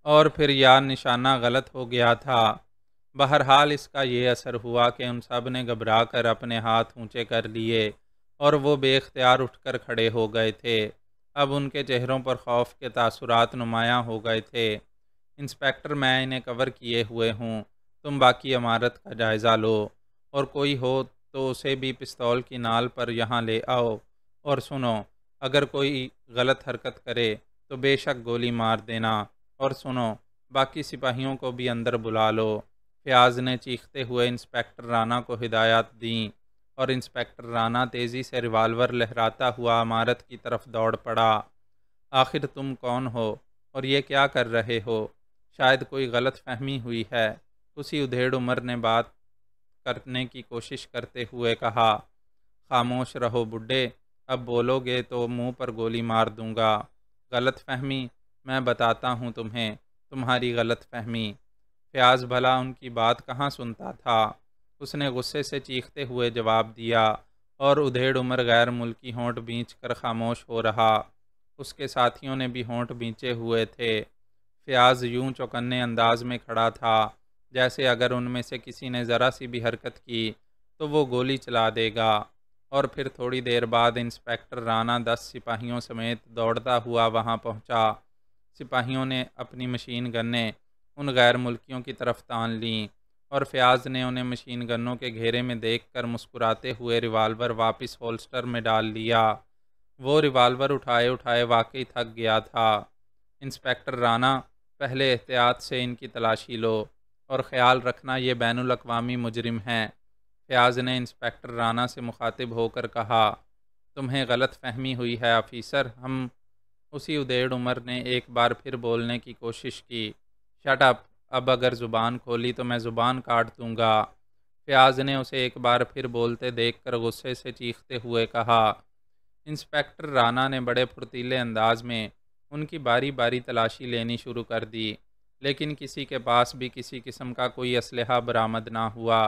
اور پھر یا نشانہ غلط ہو گیا تھا۔ بہرحال اس کا یہ اثر ہوا کہ ان سب نے گھبرا کر اپنے ہاتھ اونچے کر لیے اور وہ بے اختیار اٹھ کر کھڑے ہو گئے تھے۔ اب ان کے چہروں پر خوف کے تاثرات نمایاں ہو گئے تھے۔ انسپکٹر، میں انہیں کور کیے ہوئے ہوں، تم باقی عمارت کا جائزہ لو، اور کوئی ہو تو اسے بھی پستول کی نال پر یہاں لے آؤ، اور سنو، اگر کوئی غلط حرکت کرے تو بے شک گولی مار دینا، اور سنو، باقی سپاہیوں کو بھی اندر بلا لو۔ فیاض نے چیختے ہوئے انسپکٹر رانا کو ہدایات دیں، اور انسپکٹر رانا تیزی سے ریوالور لہراتا ہوا عمارت کی طرف دوڑ پڑا۔ آخر تم کون ہو اور یہ کیا کر رہے ہو؟ شاید کوئی غلط فہمی ہوئی ہے، اسی ادھیڑ عمر نے بات کرنے کی کوشش کرتے ہوئے کہا۔ خاموش رہو بڈھے، اب بولو گے تو منہ پر گولی مار دوں گا۔ غلط فہمی؟ میں بتاتا ہوں تمہیں تمہاری غلط فہمی۔ فیاض بھلا ان کی بات کہاں سنتا تھا؟ اس نے غصے سے چیختے ہوئے جواب دیا، اور ادھیڑ عمر غیر ملکی ہونٹ بھینچ کر خاموش ہو رہا۔ اس کے ساتھیوں نے بھی ہونٹ بھینچے ہوئے تھے۔ فیاض یوں چوکنے انداز میں کھڑا تھا جیسے اگر ان میں سے کسی نے ذرا سی بھی حرکت کی تو وہ گولی چلا دے گا۔ اور پھر تھوڑی دیر بعد انسپکٹر رانا 10 سپاہیوں سمیت دوڑتا ہوا وہاں پہنچا۔ سپاہیوں نے اپنی مشین گنیں ان غیر ملکیوں کی طرف تان لیں، اور فیاض نے انہیں مشین گنوں کے گھیرے میں دیکھ کر مسکراتے ہوئے ریوالور واپس ہولسٹر میں ڈال لیا۔ وہ ریوالور اٹھائے اٹھائے واقعی تھک گیا تھا۔ انسپکٹر رانا، پہلے احتیاط سے ان کی تلاشی لو، اور خیال رکھنا یہ بین الاقوامی مجرم ہیں۔ فیاض نے انسپکٹر رانا سے مخاطب ہو کر کہا، تمہیں غلط فہمی ہوئی ہے آفیسر، ہم۔ اسی ادھیڑ عمر نے ایک بار پھر بولنے کی کوشش کی۔ شٹ اپ، اب اگر زبان کھولی تو میں زبان کاٹ دوں گا۔ فیاض نے اسے ایک بار پھر بولتے دیکھ کر غصے سے چیختے ہوئے کہا۔ انسپکٹر رانا نے بڑے پھرتیلے انداز میں ان کی باری باری تلاشی لینی شروع کر دی، لیکن کسی کے پاس بھی کسی قسم کا کوئی اسلحہ برآمد نہ ہوا،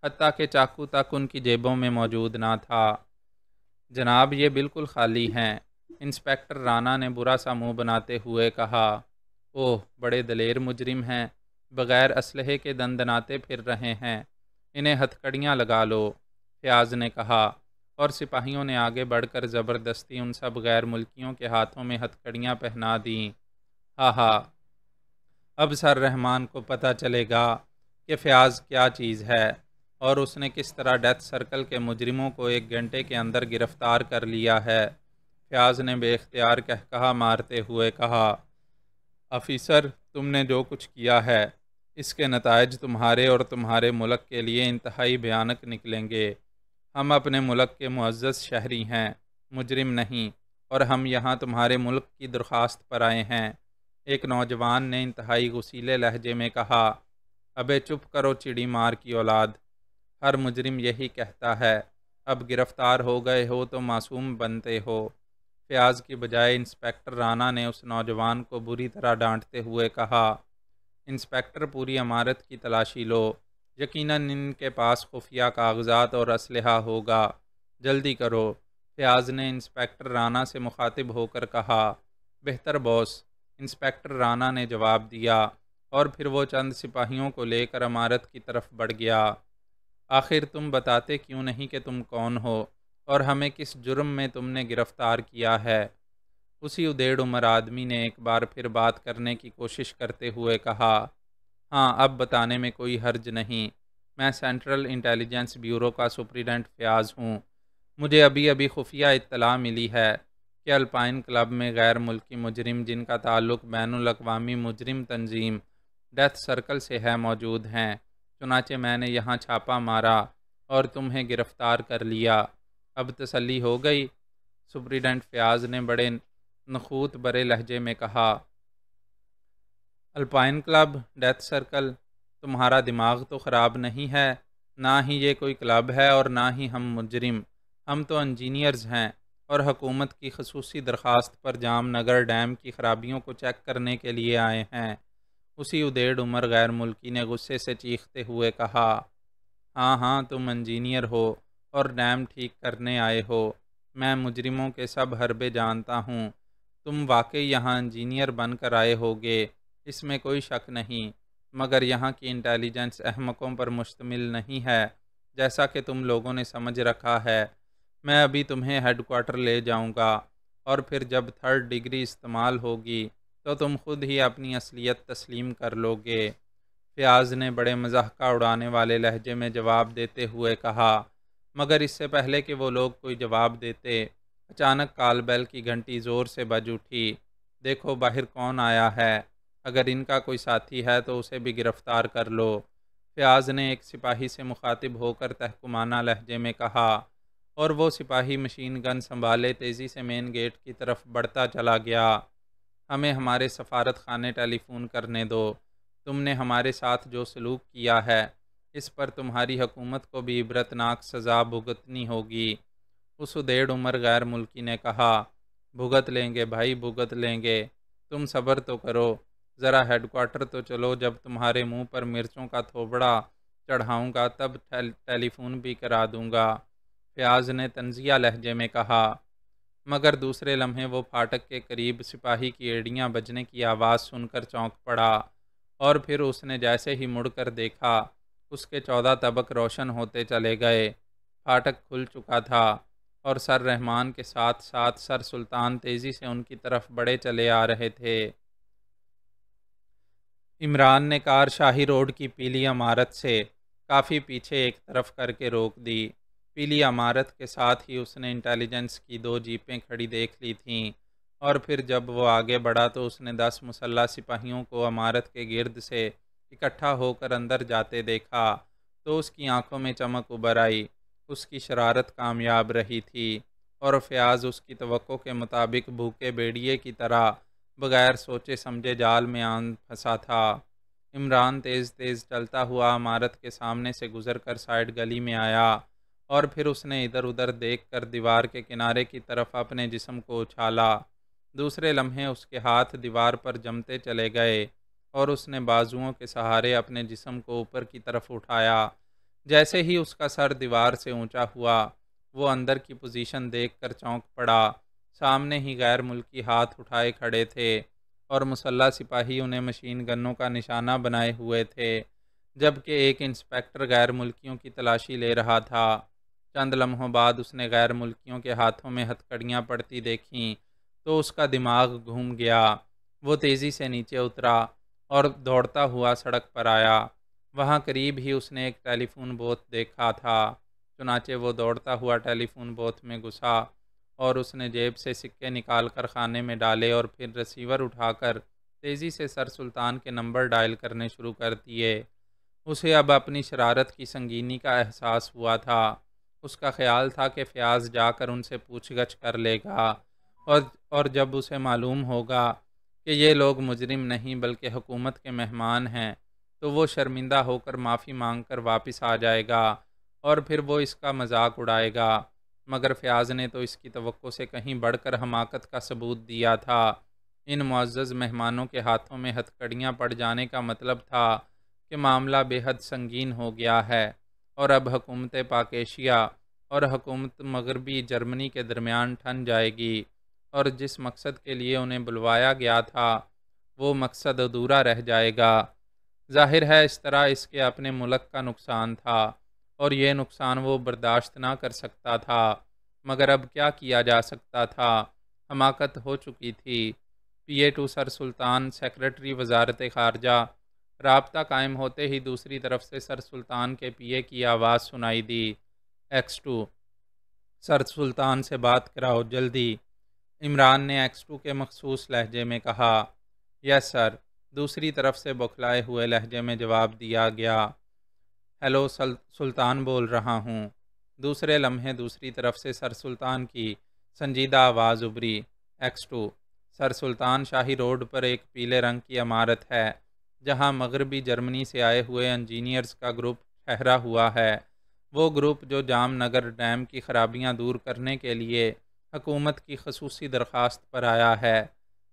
حتیٰ کہ چاقو تک ان کی جیبوں میں موجود نہ تھا۔ جناب، یہ بالکل خالی ہیں، انسپکٹر رانا نے برا سا منہ بناتے ہوئے کہا۔ اوہ، بڑے دلیر مجرم ہیں، بغیر اسلحے کے دندناتے پھر رہے ہیں، انہیں ہتھ کڑیاں لگا لو، فیاض نے کہا، اور سپاہیوں نے آگے بڑھ کر زبردستی ان سب غیر ملکیوں کے ہاتھوں میں ہتھ کڑیاں پہنا دیں۔ ہاں ہاں، اب سر رحمان کو پتہ چلے گا کہ فیاض کیا چیز ہے، اور اس نے کس طرح ڈیتھ سرکل کے مجرموں کو 1 گھنٹے کے اندر گرفتار کر لیا ہے۔ فیاض نے بے اختیار کہکہا مارتے ہوئے کہا، آفیسر، تم نے جو کچھ کیا ہے اس کے نتائج تمہارے اور تمہارے ملک کے لیے انتہائی بھیانک نکلیں گے۔ ہم اپنے ملک کے معزز شہری ہیں، مجرم نہیں، اور ہم یہاں تمہارے ملک کی درخواست پر آئے ہیں۔ ایک نوجوان نے انتہائی غصیلے لہجے میں کہا، ابے چپ کرو چڑی مار کی اولاد، ہر مجرم یہی کہتا ہے، اب گرفتار ہو گئے ہو تو معصوم بنتے ہو۔ فیاض کی بجائے انسپکٹر رانا نے اس نوجوان کو بری طرح ڈانٹتے ہوئے کہا، انسپکٹر، پوری عمارت کی تلاشی لو، یقیناً ان کے پاس خفیہ کاغذات اور اسلحہ ہوگا، جلدی کرو۔ فیاض نے انسپکٹر رانا سے مخاطب ہو کر کہا، بہتر باس، انسپکٹر رانا نے جواب دیا، اور پھر وہ چند سپاہیوں کو لے کر عمارت کی طرف بڑھ گیا۔ آخر تم بتاتے کیوں نہیں کہ تم کون ہو اور ہمیں کس جرم میں تم نے گرفتار کیا ہے؟ اسی ادیڑ عمر آدمی نے ایک بار پھر بات کرنے کی کوشش کرتے ہوئے کہا، ہاں، اب بتانے میں کوئی حرج نہیں، میں سینٹرل انٹیلیجنس بیورو کا سپرنٹینڈنٹ فیاض ہوں۔ مجھے ابھی ابھی خفیہ اطلاع ملی ہے کہ الپائن کلب میں غیر ملکی مجرم جن کا تعلق بین الاقوامی مجرم تنظیم ڈیتھ سرکل سے ہے موجود ہیں، چنانچہ میں نے یہاں چھاپہ مارا اور تمہیں گرفتار کر لیا۔ اب تسلی ہو گئی؟ سپرنٹینڈنٹ فیاض نے بڑے نخوت برے لہجے میں کہا، الپائن کلب، ڈیتھ سرکل، تمہارا دماغ تو خراب نہیں ہے؟ نہ ہی یہ کوئی کلب ہے اور نہ ہی ہم مجرم، ہم تو انجینئرز ہیں اور حکومت کی خصوصی درخواست پر جام نگر ڈیم کی خرابیوں کو چیک کرنے کے لیے آئے ہیں۔ اسی ادیڑ عمر غیر ملکی نے غصے سے چیختے ہوئے کہا، ہاں ہاں، تم انجینئر ہو اور ڈیم ٹھیک کرنے آئے ہو، میں مجرموں کے سب حربے جانتا ہوں، تم واقعی یہاں انجینئر بن کر آئے ہوگے، اس میں کوئی شک نہیں، مگر یہاں کی انٹیلیجنس احمقوں پر مشتمل نہیں ہے جیسا کہ تم لوگوں نے سمجھ رکھا ہے۔ میں ابھی تمہیں ہیڈ کوارٹر لے جاؤں گا، اور پھر جب 3rd ڈگری استعمال ہوگی تو تم خود ہی اپنی اصلیت تسلیم کر لو گے۔ فیاض نے بڑے مضحکہ اڑانے والے لہجے میں جواب دیتے ہوئے کہا، مگر اس سے پہلے کہ وہ لوگ کوئی جواب دیتے، اچانک کال بیل کی گھنٹی زور سے بج اٹھی، دیکھو باہر کون آیا ہے، اگر ان کا کوئی ساتھی ہے تو اسے بھی گرفتار کر لو۔ فیاض نے ایک سپاہی سے مخاطب ہو کر تحکمانہ لہجے میں کہا، اور وہ سپاہی مشین گن سنبھالے تیزی سے مین گیٹ کی طرف بڑھتا چلا گیا۔ ہمیں ہمارے سفارت خانے ٹیلی فون کرنے دو، تم نے ہمارے ساتھ جو سلوک کیا ہے اس پر تمہاری حکومت کو بھی عبرتناک سزا بھگتنی ہوگی۔ اس ادیڑ عمر غیر ملکی نے کہا، بھگت لیں گے بھائی، بھگت لیں گے، تم صبر تو کرو، ذرا ہیڈ کوارٹر تو چلو، جب تمہارے منہ پر مرچوں کا تھوبڑا چڑھاؤں گا تب ٹیلی فون بھی کرا دوں گا، فیاض نے طنزیہ لہجے میں کہا۔ مگر دوسرے لمحے وہ پھاٹک کے قریب سپاہی کی ایڑیاں بجنے کی آواز سن کر چونک پڑا، اور پھر اس نے جیسے ہی مڑ کر دیکھا اس کے 14 طبق روشن ہوتے چلے گئے، پھاٹک کھل چکا تھا، اور سر رحمان کے ساتھ ساتھ سر سلطان تیزی سے ان کی طرف بڑھے چلے آ رہے تھے۔ عمران نے کار شاہی روڈ کی پیلی عمارت سے کافی پیچھے ایک طرف کر کے روک دی۔ پیلی عمارت کے ساتھ ہی اس نے انٹیلیجنس کی 2 جیپیں کھڑی دیکھ لی تھیں، اور پھر جب وہ آگے بڑھا تو اس نے 10 مسلح سپاہیوں کو عمارت کے گرد سے اکٹھا ہو کر اندر جاتے دیکھا تو اس کی آنکھوں میں چمک ابھر آئی، اس کی شرارت کامیاب رہی تھی، اور فیاض اس کی توقع کے مطابق بھوکے بھیڑیے کی طرح بغیر سوچے سمجھے جال میں آن پھنسا تھا۔ عمران تیز تیز چلتا ہوا عمارت کے سامنے سے گزر کر سائڈ گلی میں آیا، اور پھر اس نے ادھر ادھر دیکھ کر دیوار کے کنارے کی طرف اپنے جسم کو اچھالا۔ دوسرے لمحے اس کے ہاتھ دیوار پر جمتے چلے گئے، اور اس نے بازوؤں کے سہارے اپنے جسم کو اوپر کی طرف اٹھایا۔ جیسے ہی اس کا سر دیوار سے اونچا ہوا، وہ اندر کی پوزیشن دیکھ کر چونک پڑا، سامنے ہی غیر ملکی ہاتھ اٹھائے کھڑے تھے، اور مسلح سپاہی انہیں مشین گنوں کا نشانہ بنائے ہوئے تھے، جبکہ ایک انسپکٹر غیر ملکیوں کی تلاشی لے رہا تھا۔ چند لمحوں بعد اس نے غیر ملکیوں کے ہاتھوں میں ہتھکڑیاں پڑتی دیکھیں تو اس کا دماغ گھوم گیا۔ وہ تیزی سے نیچے اترا اور دوڑتا ہوا سڑک پر آیا۔ وہاں قریب ہی اس نے ایک ٹیلی فون بوتھ دیکھا تھا۔ چنانچہ وہ دوڑتا ہوا ٹیلی فون بوتھ میں گھسا اور اس نے جیب سے سکے نکال کر خانے میں ڈالے اور پھر ریسیور اٹھا کر تیزی سے سر سلطان کے نمبر ڈائل کرنے شروع کر دیے۔ اسے اب اپنی شرارت کی سنگینی کا احساس ہوا تھا۔ اس کا خیال تھا کہ فیاض جا کر ان سے پوچھ گچھ کر لے گا اور جب اسے معلوم ہوگا کہ یہ لوگ مجرم نہیں بلکہ حکومت کے مہمان ہیں تو وہ شرمندہ ہو کر معافی مانگ کر واپس آ جائے گا اور پھر وہ اس کا مذاق اڑائے گا۔ مگر فیاض نے تو اس کی توقع سے کہیں بڑھ کر حماقت کا ثبوت دیا تھا۔ ان معزز مہمانوں کے ہاتھوں میں ہتھکڑیاں پڑ جانے کا مطلب تھا کہ معاملہ بے حد سنگین ہو گیا ہے اور اب حکومت پاک ایشیا اور حکومت مغربی جرمنی کے درمیان ٹھن جائے گی، اور جس مقصد کے لیے انہیں بلوایا گیا تھا وہ مقصد ادھورا رہ جائے گا۔ ظاہر ہے اس طرح اس کے اپنے ملک کا نقصان تھا اور یہ نقصان وہ برداشت نہ کر سکتا تھا، مگر اب کیا کیا جا سکتا تھا؟ حماقت ہو چکی تھی۔ پی اے ٹو سر سلطان، سیکرٹری وزارت خارجہ۔ رابطہ قائم ہوتے ہی دوسری طرف سے سر سلطان کے پی اے کی آواز سنائی دی، X2 سر سلطان سے بات کراؤ جلدی۔ عمران نے X2 کے مخصوص لہجے میں کہا، یس سر۔ دوسری طرف سے بوکھلائے ہوئے لہجے میں جواب دیا گیا، ہیلو سلطان بول رہا ہوں۔ دوسرے لمحے دوسری طرف سے سر سلطان کی سنجیدہ آواز ابھری، X2 سر سلطان، شاہی روڈ پر ایک پیلے رنگ کی عمارت ہے جہاں مغربی جرمنی سے آئے ہوئے انجینئرز کا گروپ ٹھہرا ہوا ہے۔ وہ گروپ جو جام نگر ڈیم کی خرابیاں دور کرنے کے لیے حکومت کی خصوصی درخواست پر آیا ہے۔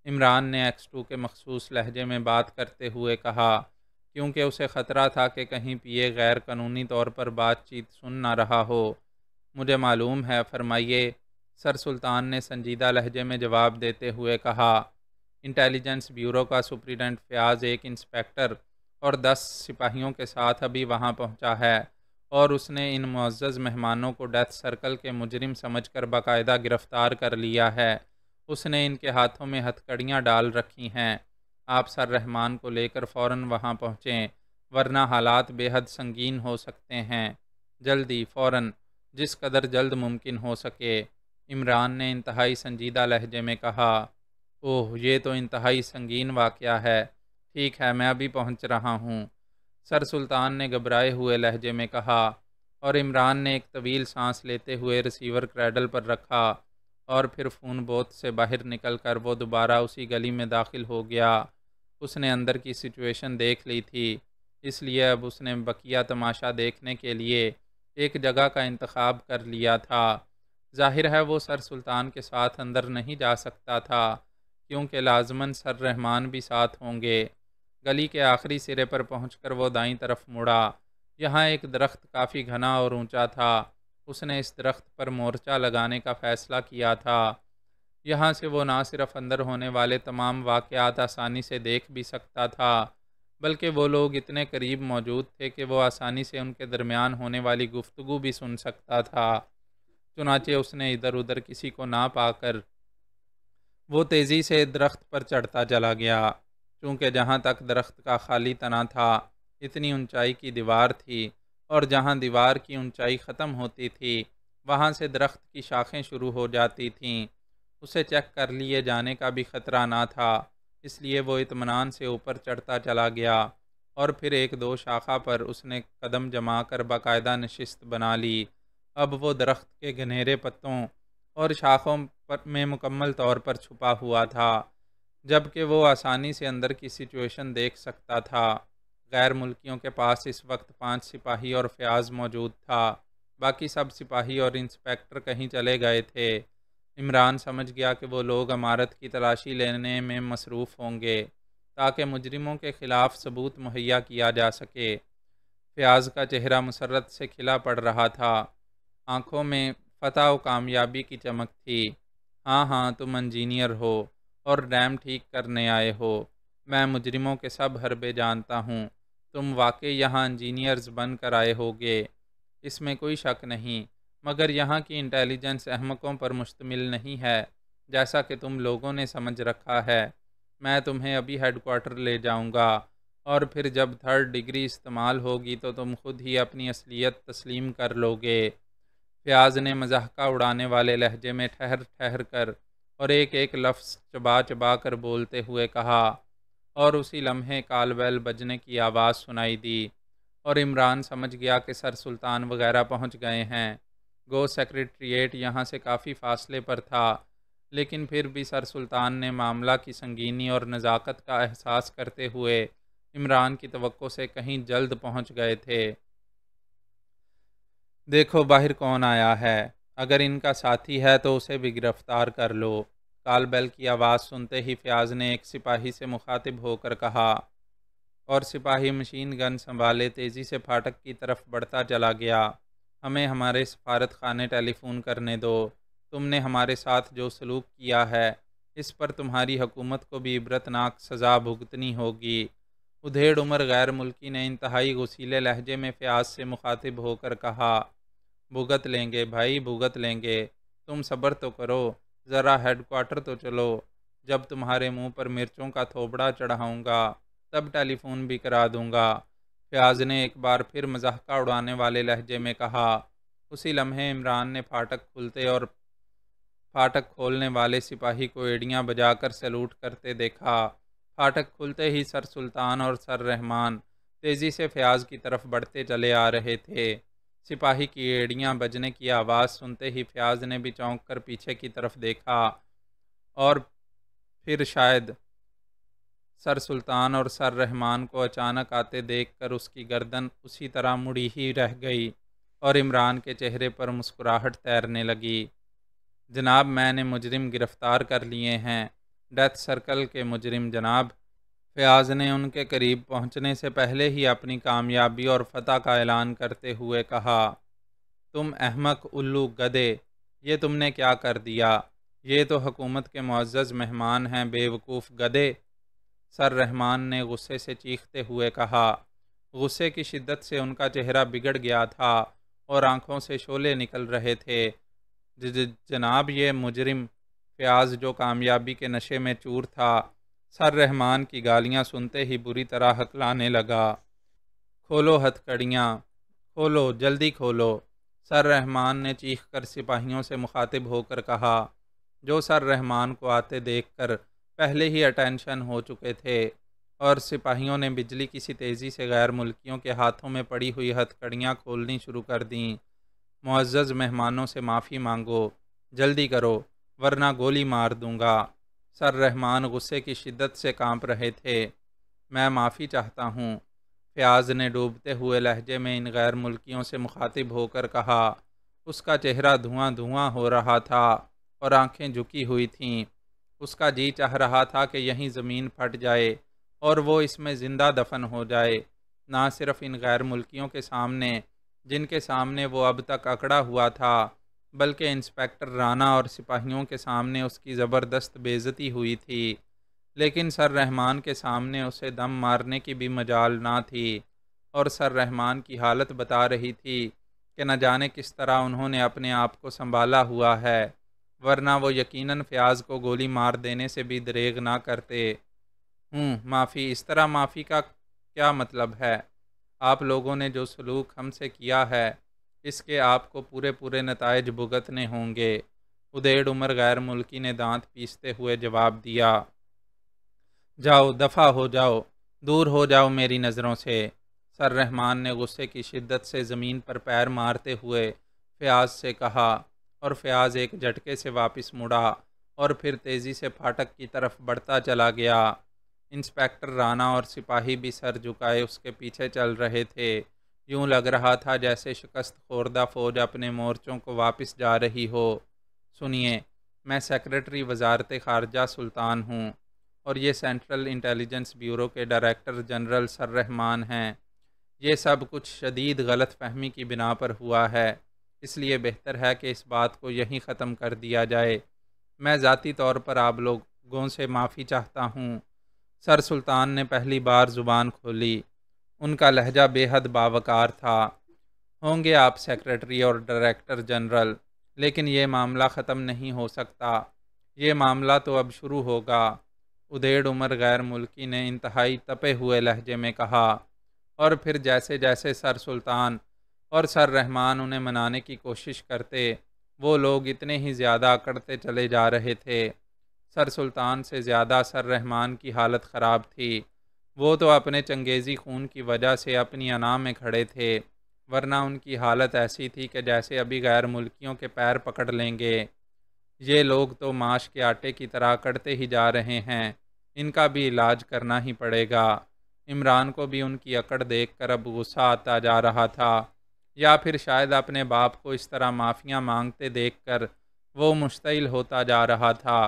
عمران نے X2 کے مخصوص لہجے میں بات کرتے ہوئے کہا، کیونکہ اسے خطرہ تھا کہ کہیں پی اے غیر قانونی طور پر بات چیت سن نہ رہا ہو۔ مجھے معلوم ہے، فرمائیے، سر سلطان نے سنجیدہ لہجے میں جواب دیتے ہوئے کہا۔ انٹیلیجنس بیورو کا سپرنٹنڈنٹ فیاض ایک انسپکٹر اور 10 سپاہیوں کے ساتھ ابھی وہاں پہنچا ہے اور اس نے ان معزز مہمانوں کو ڈیتھ سرکل کے مجرم سمجھ کر باقاعدہ گرفتار کر لیا ہے۔ اس نے ان کے ہاتھوں میں ہتھکڑیاں ڈال رکھی ہیں۔ آپ سر رحمان کو لے کر فوراً وہاں پہنچیں ورنہ حالات بے حد سنگین ہو سکتے ہیں۔ جلدی، فوراً، جس قدر جلد ممکن ہو سکے، عمران نے انتہائی سنجیدہ لہجے میں کہا۔ اوہ، یہ تو انتہائی سنگین واقعہ ہے۔ ٹھیک ہے، میں ابھی پہنچ رہا ہوں، سر سلطان نے گھبرائے ہوئے لہجے میں کہا، اور عمران نے ایک طویل سانس لیتے ہوئے ریسیور کریڈل پر رکھا اور پھر فون بوتھ سے باہر نکل کر وہ دوبارہ اسی گلی میں داخل ہو گیا۔ اس نے اندر کی سچویشن دیکھ لی تھی، اس لیے اب اس نے بقیہ تماشا دیکھنے کے لیے ایک جگہ کا انتخاب کر لیا تھا۔ ظاہر ہے وہ سر سلطان کے ساتھ اندر نہیں جا سکتا تھا کیونکہ لازماً سر رحمان بھی ساتھ ہوں گے۔ گلی کے آخری سرے پر پہنچ کر وہ دائیں طرف مڑا۔ یہاں ایک درخت کافی گھنا اور اونچا تھا۔ اس نے اس درخت پر مورچہ لگانے کا فیصلہ کیا تھا۔ یہاں سے وہ نہ صرف اندر ہونے والے تمام واقعات آسانی سے دیکھ بھی سکتا تھا بلکہ وہ لوگ اتنے قریب موجود تھے کہ وہ آسانی سے ان کے درمیان ہونے والی گفتگو بھی سن سکتا تھا۔ چنانچہ اس نے ادھر ادھر کسی کو نہ پا کر وہ تیزی سے درخت پر چڑھتا چلا گیا۔ چونکہ جہاں تک درخت کا خالی تنا تھا اتنی اونچائی کی دیوار تھی، اور جہاں دیوار کی اونچائی ختم ہوتی تھی وہاں سے درخت کی شاخیں شروع ہو جاتی تھیں۔ اسے چیک کر لیے جانے کا بھی خطرہ نہ تھا، اس لیے وہ اطمینان سے اوپر چڑھتا چلا گیا اور پھر ایک دو شاخہ پر اس نے قدم جما کر باقاعدہ نشست بنا لی۔ اب وہ درخت کے گھنیرے پتوں اور شاخوں میں مکمل طور پر چھپا ہوا تھا، جبکہ وہ آسانی سے اندر کی سچویشن دیکھ سکتا تھا۔ غیر ملکیوں کے پاس اس وقت 5 سپاہی اور فیاض موجود تھا، باقی سب سپاہی اور انسپکٹر کہیں چلے گئے تھے۔ عمران سمجھ گیا کہ وہ لوگ عمارت کی تلاشی لینے میں مصروف ہوں گے تاکہ مجرموں کے خلاف ثبوت مہیا کیا جا سکے۔ فیاض کا چہرہ مسرت سے کھلا پڑ رہا تھا، آنکھوں میں فتح و کامیابی کی چمک تھی۔ ہاں ہاں، تم انجینئر ہو اور ڈیم ٹھیک کرنے آئے ہو، میں مجرموں کے سب حربے جانتا ہوں، تم واقعی یہاں انجینئرز بن کر آئے ہوگے، اس میں کوئی شک نہیں۔ مگر یہاں کی انٹیلیجنس احمقوں پر مشتمل نہیں ہے جیسا کہ تم لوگوں نے سمجھ رکھا ہے۔ میں تمہیں ابھی ہیڈ کوارٹر لے جاؤں گا، اور پھر جب 3rd ڈگری استعمال ہوگی تو تم خود ہی اپنی اصلیت تسلیم کر لو گے۔ فیاض نے مضحکہ اڑانے والے لہجے میں ٹھہر ٹھہر کر اور ایک ایک لفظ چبا چبا کر بولتے ہوئے کہا، اور اسی لمحے کال بیل بجنے کی آواز سنائی دی، اور عمران سمجھ گیا کہ سر سلطان وغیرہ پہنچ گئے ہیں۔ گو سیکریٹریٹ یہاں سے کافی فاصلے پر تھا، لیکن پھر بھی سر سلطان نے معاملہ کی سنگینی اور نزاکت کا احساس کرتے ہوئے عمران کی توقع سے کہیں جلد پہنچ گئے تھے۔ دیکھو باہر کون آیا ہے، اگر ان کا ساتھی ہے تو اسے بھی گرفتار کر لو۔ کال بیل کی آواز سنتے ہی فیاض نے ایک سپاہی سے مخاطب ہو کر کہا، اور سپاہی مشین گن سنبھالے تیزی سے پھاٹک کی طرف بڑھتا چلا گیا۔ ہمیں ہمارے سفارت خانے ٹیلی فون کرنے دو۔ تم نے ہمارے ساتھ جو سلوک کیا ہے اس پر تمہاری حکومت کو بھی عبرتناک سزا بھگتنی ہوگی۔ ادھیڑ عمر غیر ملکی نے انتہائی غصیلے لہجے میں فیاض سے مخاطب ہو کر کہا، بھگت لیں گے بھائی، بھگت لیں گے، تم صبر تو کرو، ذرا ہیڈ کوارٹر تو چلو، جب تمہارے منہ پر مرچوں کا تھوبڑا چڑھاؤں گا تب ٹیلی فون بھی کرا دوں گا۔ فیاض نے ایک بار پھر مضحکہ اڑانے والے لہجے میں کہا۔ اسی لمحے عمران نے پھاٹک کھلتے اور پھاٹک کھولنے والے سپاہی کو ایڑیاں بجا کر سیلوٹ کرتے دیکھا۔ پھاٹک کھلتے ہی سر سلطان اور سر رحمان تیزی سے فیاض کی طرف بڑھتے چلے آ رہے تھے۔ سپاہی کی ایڑیاں بجنے کی آواز سنتے ہی فیاض نے بھی چونک کر پیچھے کی طرف دیکھا، اور پھر شاید سر سلطان اور سر رحمان کو اچانک آتے دیکھ کر اس کی گردن اسی طرح مڑی ہی رہ گئی اور عمران کے چہرے پر مسکراہٹ تیرنے لگی۔ جناب، میں نے مجرم گرفتار کر لیے ہیں، ڈیتھ سرکل کے مجرم جناب۔ فیاض نے ان کے قریب پہنچنے سے پہلے ہی اپنی کامیابی اور فتح کا اعلان کرتے ہوئے کہا، تم احمق الو گدے، یہ تم نے کیا کر دیا؟ یہ تو حکومت کے معزز مہمان ہیں، بے وقوف گدے۔ سر رحمان نے غصے سے چیختے ہوئے کہا۔ غصے کی شدت سے ان کا چہرہ بگڑ گیا تھا اور آنکھوں سے شعلے نکل رہے تھے۔ جناب، یہ مجرم۔ فیاض جو کامیابی کے نشے میں چور تھا، سر رحمان کی گالیاں سنتے ہی بری طرح ہکلانے لگا۔ کھولو ہتھ کڑیاں، کھولو، جلدی کھولو، سر رحمان نے چیخ کر سپاہیوں سے مخاطب ہو کر کہا، جو سر رحمان کو آتے دیکھ کر پہلے ہی اٹینشن ہو چکے تھے، اور سپاہیوں نے بجلی کی سی تیزی سے غیر ملکیوں کے ہاتھوں میں پڑی ہوئی ہتھ کڑیاں کھولنی شروع کر دیں۔ معزز مہمانوں سے معافی مانگو، جلدی کرو ورنہ گولی مار دوں گا۔ سر رحمان غصے کی شدت سے کانپ رہے تھے۔ میں معافی چاہتا ہوں، فیاض نے ڈوبتے ہوئے لہجے میں ان غیر ملکیوں سے مخاطب ہو کر کہا۔ اس کا چہرہ دھواں دھواں ہو رہا تھا اور آنکھیں جھکی ہوئی تھیں۔ اس کا جی چاہ رہا تھا کہ یہیں زمین پھٹ جائے اور وہ اس میں زندہ دفن ہو جائے، نہ صرف ان غیر ملکیوں کے سامنے جن کے سامنے وہ اب تک اکڑا ہوا تھا، بلکہ انسپکٹر رانا اور سپاہیوں کے سامنے اس کی زبردست بے عزتی ہوئی تھی۔ لیکن سر رحمان کے سامنے اسے دم مارنے کی بھی مجال نہ تھی، اور سر رحمان کی حالت بتا رہی تھی کہ نہ جانے کس طرح انہوں نے اپنے آپ کو سنبھالا ہوا ہے، ورنہ وہ یقیناً فیاض کو گولی مار دینے سے بھی دریغ نہ کرتے۔ معافی؟ اس طرح معافی کا کیا مطلب ہے؟ آپ لوگوں نے جو سلوک ہم سے کیا ہے اس کے آپ کو پورے نتائج بھگتنے ہوں گے۔ ادھیڑ عمر غیر ملکی نے دانت پیستے ہوئے جواب دیا۔ جاؤ، دفع ہو جاؤ، دور ہو جاؤ میری نظروں سے، سر رحمان نے غصے کی شدت سے زمین پر پیر مارتے ہوئے فیاض سے کہا، اور فیاض ایک جھٹکے سے واپس مڑا اور پھر تیزی سے پھاٹک کی طرف بڑھتا چلا گیا۔ انسپکٹر رانا اور سپاہی بھی سر جھکائے اس کے پیچھے چل رہے تھے۔ یوں لگ رہا تھا جیسے شکست خوردہ فوج اپنے مورچوں کو واپس جا رہی ہو۔ سنیے، میں سیکریٹری وزارت خارجہ سلطان ہوں، اور یہ سینٹرل انٹیلیجنس بیورو کے ڈائریکٹر جنرل سر رحمان ہیں۔ یہ سب کچھ شدید غلط فہمی کی بنا پر ہوا ہے، اس لیے بہتر ہے کہ اس بات کو یہیں ختم کر دیا جائے۔ میں ذاتی طور پر آپ لوگوں سے معافی چاہتا ہوں۔ سر سلطان نے پہلی بار زبان کھولی۔ ان کا لہجہ بے حد باوقار تھا۔ ہوں گے آپ سیکرٹری اور ڈائریکٹر جنرل، لیکن یہ معاملہ ختم نہیں ہو سکتا۔ یہ معاملہ تو اب شروع ہوگا۔ ادھیڑ عمر غیر ملکی نے انتہائی تپے ہوئے لہجے میں کہا، اور پھر جیسے جیسے سر سلطان اور سر رحمان انہیں منانے کی کوشش کرتے، وہ لوگ اتنے ہی زیادہ اکڑتے چلے جا رہے تھے۔ سر سلطان سے زیادہ سر رحمان کی حالت خراب تھی۔ وہ تو اپنے چنگیزی خون کی وجہ سے اپنی انا میں کھڑے تھے، ورنہ ان کی حالت ایسی تھی کہ جیسے ابھی غیر ملکیوں کے پیر پکڑ لیں گے۔ یہ لوگ تو ماش کے آٹے کی طرح کڑتے ہی جا رہے ہیں، ان کا بھی علاج کرنا ہی پڑے گا۔ عمران کو بھی ان کی اکڑ دیکھ کر اب غصہ آتا جا رہا تھا، یا پھر شاید اپنے باپ کو اس طرح معافیاں مانگتے دیکھ کر وہ مشتعل ہوتا جا رہا تھا۔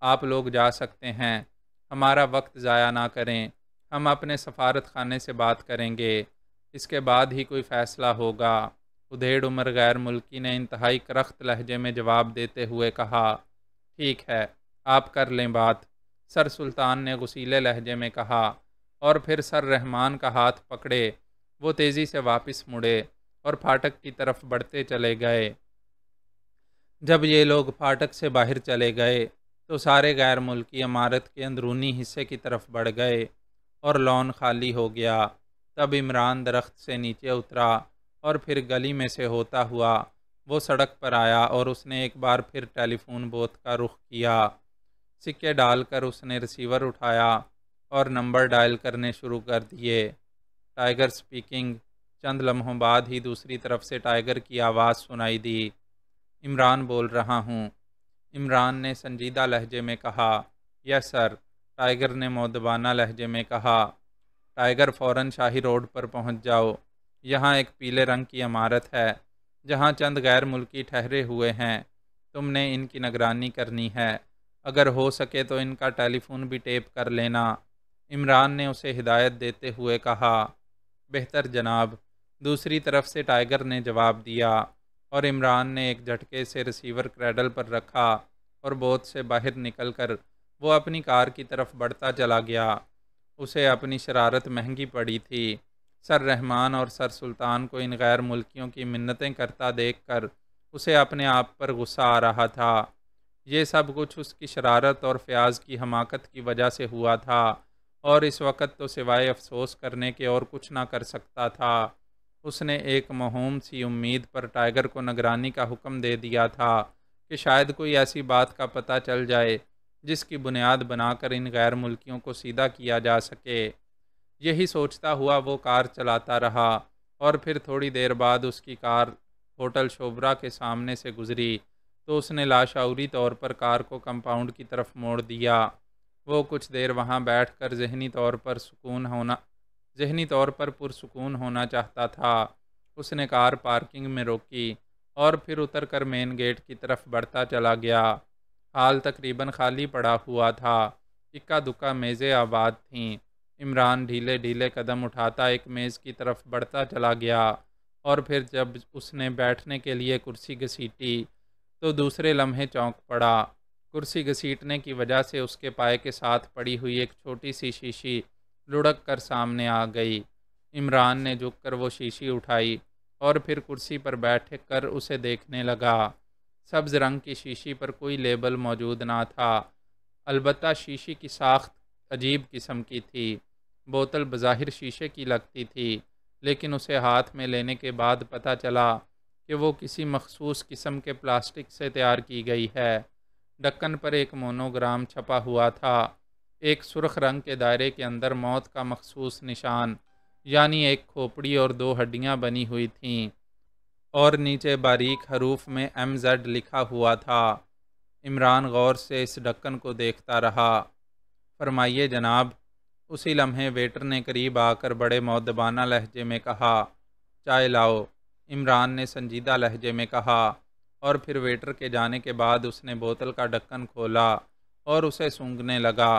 آپ لوگ جا سکتے ہیں، ہمارا وقت ضائع نہ کریں، ہم اپنے سفارت خانے سے بات کریں گے، اس کے بعد ہی کوئی فیصلہ ہوگا۔ ادھیڑ عمر غیر ملکی نے انتہائی کرخت لہجے میں جواب دیتے ہوئے کہا، ٹھیک ہے، آپ کر لیں بات۔ سر سلطان نے غصیلے لہجے میں کہا، اور پھر سر رحمان کا ہاتھ پکڑے وہ تیزی سے واپس مڑے اور پھاٹک کی طرف بڑھتے چلے گئے۔ جب یہ لوگ پھاٹک سے باہر چلے گئے تو سارے غیر ملکی عمارت کے اندرونی حصے کی طرف بڑھ گئے اور لان خالی ہو گیا۔ تب عمران درخت سے نیچے اترا اور پھر گلی میں سے ہوتا ہوا وہ سڑک پر آیا، اور اس نے ایک بار پھر ٹیلی فون بوتھ کا رخ کیا۔ سکے ڈال کر اس نے ریسیور اٹھایا اور نمبر ڈائل کرنے شروع کر دیے۔ Tiger speaking. چند لمحوں بعد ہی دوسری طرف سے ٹائیگر کی آواز سنائی دی، عمران بول رہا ہوں۔ عمران نے سنجیدہ لہجے میں کہا، یس سر۔ ٹائیگر نے مؤدبانہ لہجے میں کہا، ٹائیگر فوراً شاہی روڈ پر پہنچ جاؤ، یہاں ایک پیلے رنگ کی عمارت ہے جہاں چند غیر ملکی ٹھہرے ہوئے ہیں، تم نے ان کی نگرانی کرنی ہے، اگر ہو سکے تو ان کا ٹیلی فون بھی ٹیپ کر لینا۔ عمران نے اسے ہدایت دیتے ہوئے کہا، بہتر جناب۔ دوسری طرف سے ٹائیگر نے جواب دیا، اور عمران نے ایک جھٹکے سے ریسیور کریڈل پر رکھا اور بوتھ سے باہر نکل کر وہ اپنی کار کی طرف بڑھتا چلا گیا۔ اسے اپنی شرارت مہنگی پڑی تھی۔ سر رحمان اور سر سلطان کو ان غیر ملکیوں کی منتیں کرتا دیکھ کر اسے اپنے آپ پر غصہ آ رہا تھا۔ یہ سب کچھ اس کی شرارت اور فیاض کی حماقت کی وجہ سے ہوا تھا، اور اس وقت تو سوائے افسوس کرنے کے اور کچھ نہ کر سکتا تھا۔ اس نے ایک موہوم سی امید پر ٹائیگر کو نگرانی کا حکم دے دیا تھا کہ شاید کوئی ایسی بات کا پتہ چل جائے جس کی بنیاد بنا کر ان غیر ملکیوں کو سیدھا کیا جا سکے۔ یہی سوچتا ہوا وہ کار چلاتا رہا، اور پھر تھوڑی دیر بعد اس کی کار ہوٹل شوبرا کے سامنے سے گزری تو اس نے لاشعوری طور پر کار کو کمپاؤنڈ کی طرف موڑ دیا۔ وہ کچھ دیر وہاں بیٹھ کر ذہنی طور پر پرسکون ہونا چاہتا تھا۔ اس نے کار پارکنگ میں روکی اور پھر اتر کر مین گیٹ کی طرف بڑھتا چلا گیا۔ حال تقریباً خالی پڑا ہوا تھا، اکا دکا میزیں آباد تھیں۔ عمران ڈھیلے ڈھیلے قدم اٹھاتا ایک میز کی طرف بڑھتا چلا گیا، اور پھر جب اس نے بیٹھنے کے لیے کرسی گھسیٹی تو دوسرے لمحے چونک پڑا۔ کرسی گھسیٹنے کی وجہ سے اس کے پائے کے ساتھ پڑی ہوئی ایک چھوٹی سی شیشی لڑک کر سامنے آ گئی۔ عمران نے جھک کر وہ شیشی اٹھائی اور پھر کرسی پر بیٹھ کر اسے دیکھنے لگا۔ سبز رنگ کی شیشی پر کوئی لیبل موجود نہ تھا، البتہ شیشی کی ساخت عجیب قسم کی تھی۔ بوتل بظاہر شیشے کی لگتی تھی، لیکن اسے ہاتھ میں لینے کے بعد پتہ چلا کہ وہ کسی مخصوص قسم کے پلاسٹک سے تیار کی گئی ہے۔ ڈھکن پر ایک مونوگرام چھپا ہوا تھا، ایک سرخ رنگ کے دائرے کے اندر موت کا مخصوص نشان، یعنی ایک کھوپڑی اور دو ہڈیاں بنی ہوئی تھیں، اور نیچے باریک حروف میں MZ لکھا ہوا تھا۔ عمران غور سے اس ڈھکن کو دیکھتا رہا۔ فرمائیے جناب۔ اسی لمحے ویٹر نے قریب آ کر بڑے مؤدبانہ لہجے میں کہا، چائے لاؤ۔ عمران نے سنجیدہ لہجے میں کہا، اور پھر ویٹر کے جانے کے بعد اس نے بوتل کا ڈھکن کھولا اور اسے سونگھنے لگا۔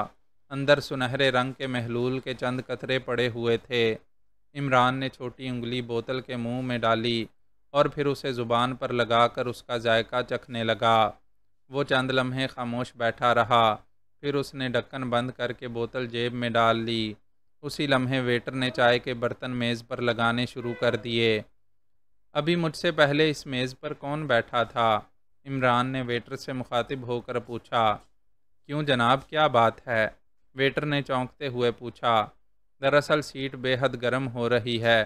اندر سنہرے رنگ کے محلول کے چند قطرے پڑے ہوئے تھے۔ عمران نے چھوٹی انگلی بوتل کے منہ میں ڈالی اور پھر اسے زبان پر لگا کر اس کا ذائقہ چکھنے لگا۔ وہ چند لمحے خاموش بیٹھا رہا، پھر اس نے ڈھکن بند کر کے بوتل جیب میں ڈال لی۔ اسی لمحے ویٹر نے چائے کے برتن میز پر لگانے شروع کر دیے۔ ابھی مجھ سے پہلے اس میز پر کون بیٹھا تھا؟ عمران نے ویٹر سے مخاطب ہو کر پوچھا۔ کیوں جناب، کیا بات ہے؟ ویٹر نے چونکتے ہوئے پوچھا۔ دراصل سیٹ بے حد گرم ہو رہی ہے،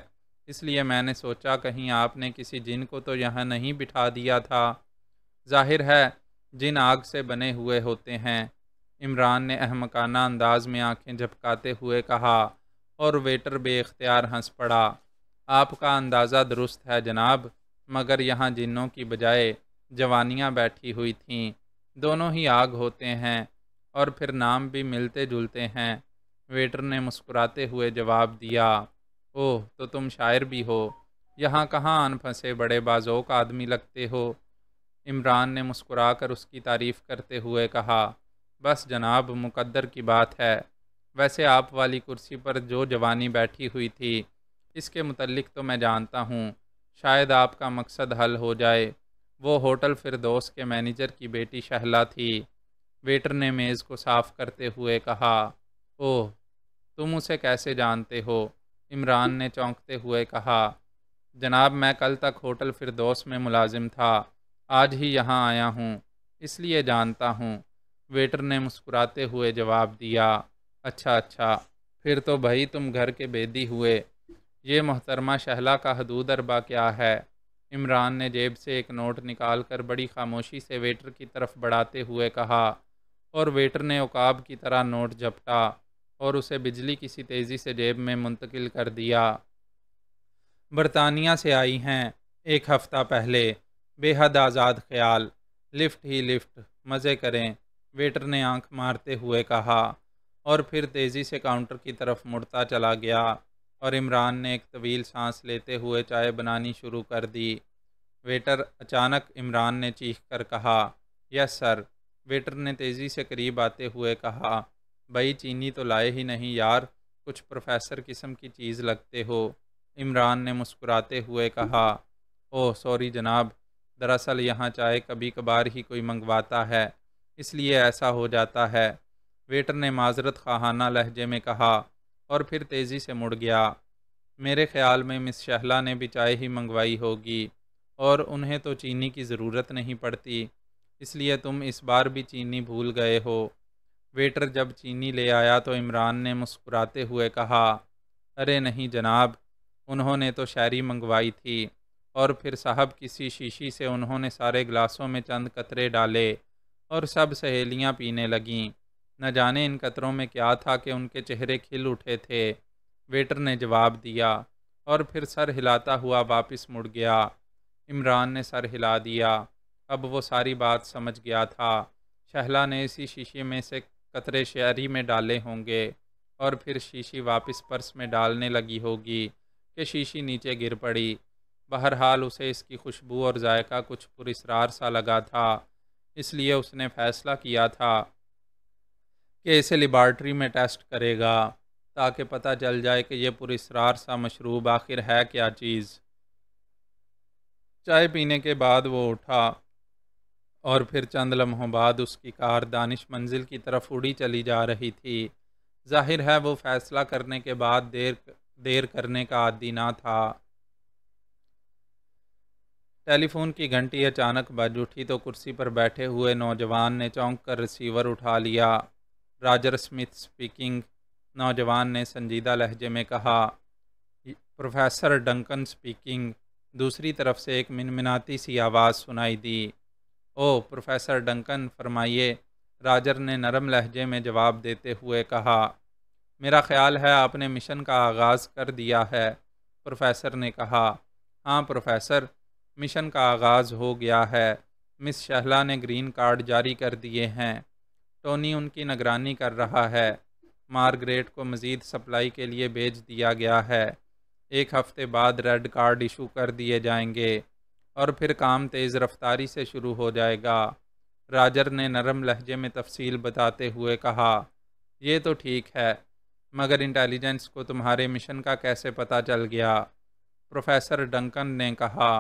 اس لیے میں نے سوچا کہیں آپ نے کسی جن کو تو یہاں نہیں بٹھا دیا تھا۔ ظاہر ہے جن آگ سے بنے ہوئے ہوتے ہیں، عمران نے احمقانہ انداز میں آنکھیں جھپکاتے ہوئے کہا، اور ویٹر بے اختیار ہنس پڑا۔ آپ کا اندازہ درست ہے جناب، مگر یہاں جنوں کی بجائے جوانیاں بیٹھی ہوئی تھیں۔ دونوں ہی آگ ہوتے ہیں اور پھر نام بھی ملتے جلتے ہیں۔ ویٹر نے مسکراتے ہوئے جواب دیا۔ اوہ، تو تم شاعر بھی ہو؟ یہاں کہاں ان پھنسے بڑے بازوق آدمی لگتے ہو؟ عمران نے مسکرا کر اس کی تعریف کرتے ہوئے کہا۔ بس جناب، مقدر کی بات ہے۔ ویسے آپ والی کرسی پر جو جوانی بیٹھی ہوئی تھی، اس کے متعلق تو میں جانتا ہوں، شاید آپ کا مقصد حل ہو جائے۔ وہ ہوٹل فردوس کے مینیجر کی بیٹی شہلا تھی۔ ویٹر نے میز کو صاف کرتے ہوئے کہا۔ اوہ، تم اسے کیسے جانتے ہو؟ عمران نے چونکتے ہوئے کہا۔ جناب، میں کل تک ہوٹل فردوس میں ملازم تھا، آج ہی یہاں آیا ہوں، اس لیے جانتا ہوں۔ ویٹر نے مسکراتے ہوئے جواب دیا۔ اچھا اچھا، پھر تو بھائی تم گھر کے بیدی ہوئے۔ یہ محترمہ شہلا کا حدود اربا کیا ہے؟ عمران نے جیب سے ایک نوٹ نکال کر بڑی خاموشی سے ویٹر کی طرف بڑھاتے ہوئے کہا، اور ویٹر نے عقاب کی طرح نوٹ جھپٹا اور اسے بجلی کی سی تیزی سے جیب میں منتقل کر دیا۔ برطانیہ سے آئی ہیں، 1 ہفتہ پہلے، بے حد آزاد خیال، لفٹ ہی لفٹ، مزے کریں، ویٹر نے آنکھ مارتے ہوئے کہا، اور پھر تیزی سے کاؤنٹر کی طرف مڑتا چلا گیا، اور عمران نے ایک طویل سانس لیتے ہوئے چائے بنانی شروع کر دی۔ ویٹر، اچانک عمران نے چیخ کر کہا۔ یس سر، ویٹر نے تیزی سے قریب آتے ہوئے کہا۔ بھائی چینی تو لائے ہی نہیں یار، کچھ پروفیسر قسم کی چیز لگتے ہو۔ عمران نے مسکراتے ہوئے کہا۔ اوہ سوری جناب، دراصل یہاں چائے کبھی کبھار ہی کوئی منگواتا ہے، اس لیے ایسا ہو جاتا ہے، ویٹر نے معذرت خواہانہ لہجے میں کہا، اور پھر تیزی سے مڑ گیا۔ میرے خیال میں مس شہلا نے بھی چائے ہی منگوائی ہوگی، اور انہیں تو چینی کی ضرورت نہیں پڑتی، اس لیے تم اس بار بھی چینی بھول گئے ہو۔ ویٹر جب چینی لے آیا تو عمران نے مسکراتے ہوئے کہا، ارے نہیں جناب، انہوں نے تو شاعری منگوائی تھی، اور پھر صاحب کسی شیشی سے انہوں نے سارے گلاسوں میں چند قطرے ڈالے، اور سب سہیلیاں پینے لگیں۔ نہ جانے ان قطروں میں کیا تھا کہ ان کے چہرے کھل اٹھے تھے، ویٹر نے جواب دیا، اور پھر سر ہلاتا ہوا واپس مڑ گیا۔ عمران نے سر ہلا دیا، اب وہ ساری بات سمجھ گیا تھا۔ شہلا نے اسی شیشے میں سے قطرے شاعری میں ڈالے ہوں گے، اور پھر شیشی واپس پرس میں ڈالنے لگی ہوگی کہ شیشی نیچے گر پڑی۔ بہرحال اسے اس کی خوشبو اور ذائقہ کچھ پراسرار سا لگا تھا، اس لیے اس نے فیصلہ کیا تھا کہ اسے لیبارٹری میں ٹیسٹ کرے گا، تاکہ پتہ چل جائے کہ یہ پراسرار سا مشروب آخر ہے کیا چیز۔ چائے پینے کے بعد وہ اٹھا، اور پھر چند لمحوں بعد اس کی کار دانش منزل کی طرف اڑی چلی جا رہی تھی۔ ظاہر ہے وہ فیصلہ کرنے کے بعد دیر کرنے کا عادی نہ تھا۔ ٹیلی فون کی گھنٹی اچانک بج اٹھی تو کرسی پر بیٹھے ہوئے نوجوان نے چونک کر ریسیور اٹھا لیا۔ راجر اسمتھ اسپیکنگ، نوجوان نے سنجیدہ لہجے میں کہا۔ پروفیسر ڈنکن اسپیکنگ، دوسری طرف سے ایک منمناتی سی آواز سنائی دی۔ او پروفیسر ڈنکن، فرمائیے، راجر نے نرم لہجے میں جواب دیتے ہوئے کہا۔ میرا خیال ہے آپ نے مشن کا آغاز کر دیا ہے، پروفیسر نے کہا۔ ہاں پروفیسر، مشن کا آغاز ہو گیا ہے، مس شہلا نے گرین کارڈ جاری کر دیے ہیں، ٹونی ان کی نگرانی کر رہا ہے، مارگریٹ کو مزید سپلائی کے لیے بھیج دیا گیا ہے، 1 ہفتے بعد ریڈ کارڈ ایشو کر دیے جائیں گے، اور پھر کام تیز رفتاری سے شروع ہو جائے گا۔ راجر نے نرم لہجے میں تفصیل بتاتے ہوئے کہا۔ یہ تو ٹھیک ہے، مگر انٹیلیجنس کو تمہارے مشن کا کیسے پتہ چل گیا؟ پروفیسر ڈنکن نے کہا،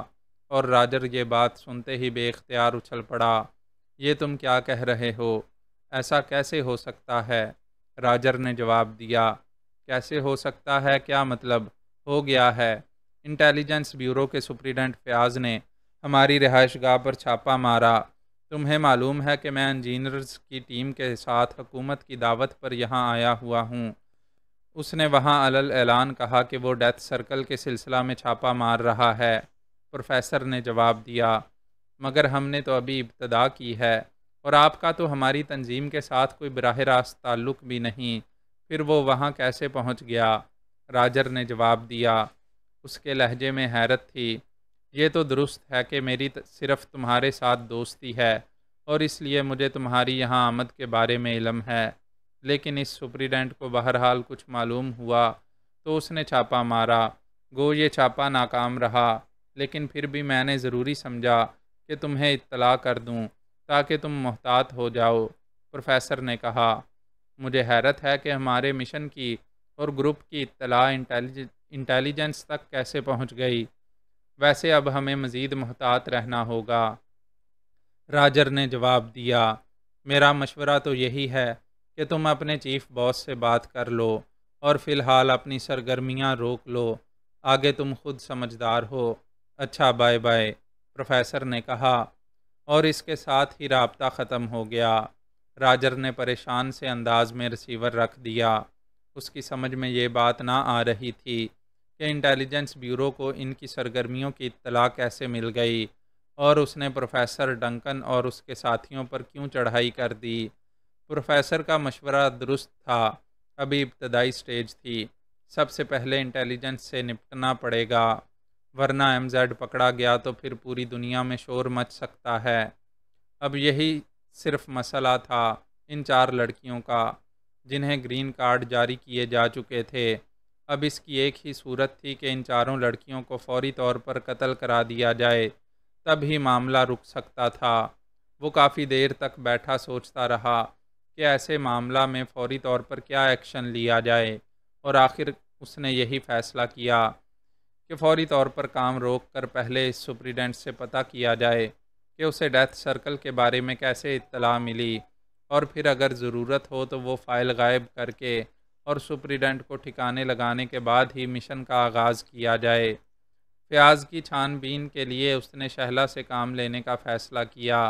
اور راجر یہ بات سنتے ہی بے اختیار اچھل پڑا۔ یہ تم کیا کہہ رہے ہو؟ ایسا کیسے ہو سکتا ہے؟ راجر نے جواب دیا۔ کیسے ہو سکتا ہے؟ کیا مطلب؟ ہو گیا ہے، انٹیلیجنس بیورو کے سپریڈنٹ فیاض نے ہماری رہائش گاہ پر چھاپہ مارا۔ تمہیں معلوم ہے کہ میں انجینئرز کی ٹیم کے ساتھ حکومت کی دعوت پر یہاں آیا ہوا ہوں۔ اس نے وہاں علل اعلان کہا کہ وہ ڈیتھ سرکل کے سلسلہ میں چھاپہ مار رہا ہے۔ پروفیسر نے جواب دیا، مگر ہم نے تو ابھی ابتدا کی ہے، اور آپ کا تو ہماری تنظیم کے ساتھ کوئی براہ راست تعلق بھی نہیں، پھر وہ وہاں کیسے پہنچ گیا؟ راجر نے جواب دیا۔ اس کے لہجے میں حیرت تھی۔ یہ تو درست ہے کہ میری صرف تمہارے ساتھ دوستی ہے، اور اس لیے مجھے تمہاری یہاں آمد کے بارے میں علم ہے، لیکن اس سپریڈنٹ کو بہرحال کچھ معلوم ہوا تو اس نے چھاپہ مارا۔ گو یہ چھاپہ ناکام رہا، لیکن پھر بھی میں نے ضروری سمجھا کہ تمہیں اطلاع کر دوں تاکہ تم محتاط ہو جاؤ۔ پروفیسر نے کہا، مجھے حیرت ہے کہ ہمارے مشن کی اور گروپ کی اطلاع انٹیلیجنس تک کیسے پہنچ گئی۔ ویسے اب ہمیں مزید محتاط رہنا ہوگا، راجر نے جواب دیا۔ میرا مشورہ تو یہی ہے کہ تم اپنے چیف باس سے بات کر لو اور فی الحال اپنی سرگرمیاں روک لو، آگے تم خود سمجھدار ہو۔ اچھا، بائے بائے، پروفیسر نے کہا، اور اس کے ساتھ ہی رابطہ ختم ہو گیا۔ راجر نے پریشان سے انداز میں ریسیور رکھ دیا۔ اس کی سمجھ میں یہ بات نہ آ رہی تھی کہ انٹیلیجنس بیورو کو ان کی سرگرمیوں کی اطلاع کیسے مل گئی، اور اس نے پروفیسر ڈنکن اور اس کے ساتھیوں پر کیوں چڑھائی کر دی۔ پروفیسر کا مشورہ درست تھا، ابھی ابتدائی سٹیج تھی، سب سے پہلے انٹیلیجنس سے نپٹنا پڑے گا، ورنہ ایم زیڈ پکڑا گیا تو پھر پوری دنیا میں شور مچ سکتا ہے۔ اب یہی صرف مسئلہ تھا ان 4 لڑکیوں کا جنہیں گرین کارڈ جاری کیے جا چکے تھے۔ اب اس کی ایک ہی صورت تھی کہ ان 4 لڑکیوں کو فوری طور پر قتل کرا دیا جائے، تب ہی معاملہ رک سکتا تھا۔ وہ کافی دیر تک بیٹھا سوچتا رہا کہ ایسے معاملہ میں فوری طور پر کیا ایکشن لیا جائے، اور آخر اس نے یہی فیصلہ کیا کہ فوری طور پر کام روک کر پہلے اس سپریڈنٹ سے پتہ کیا جائے کہ اسے ڈیتھ سرکل کے بارے میں کیسے اطلاع ملی، اور پھر اگر ضرورت ہو تو وہ فائل غائب کر کے اور سپریڈنٹ کو ٹھکانے لگانے کے بعد ہی مشن کا آغاز کیا جائے۔ فیاض کی چھان بین کے لیے اس نے شہلا سے کام لینے کا فیصلہ کیا۔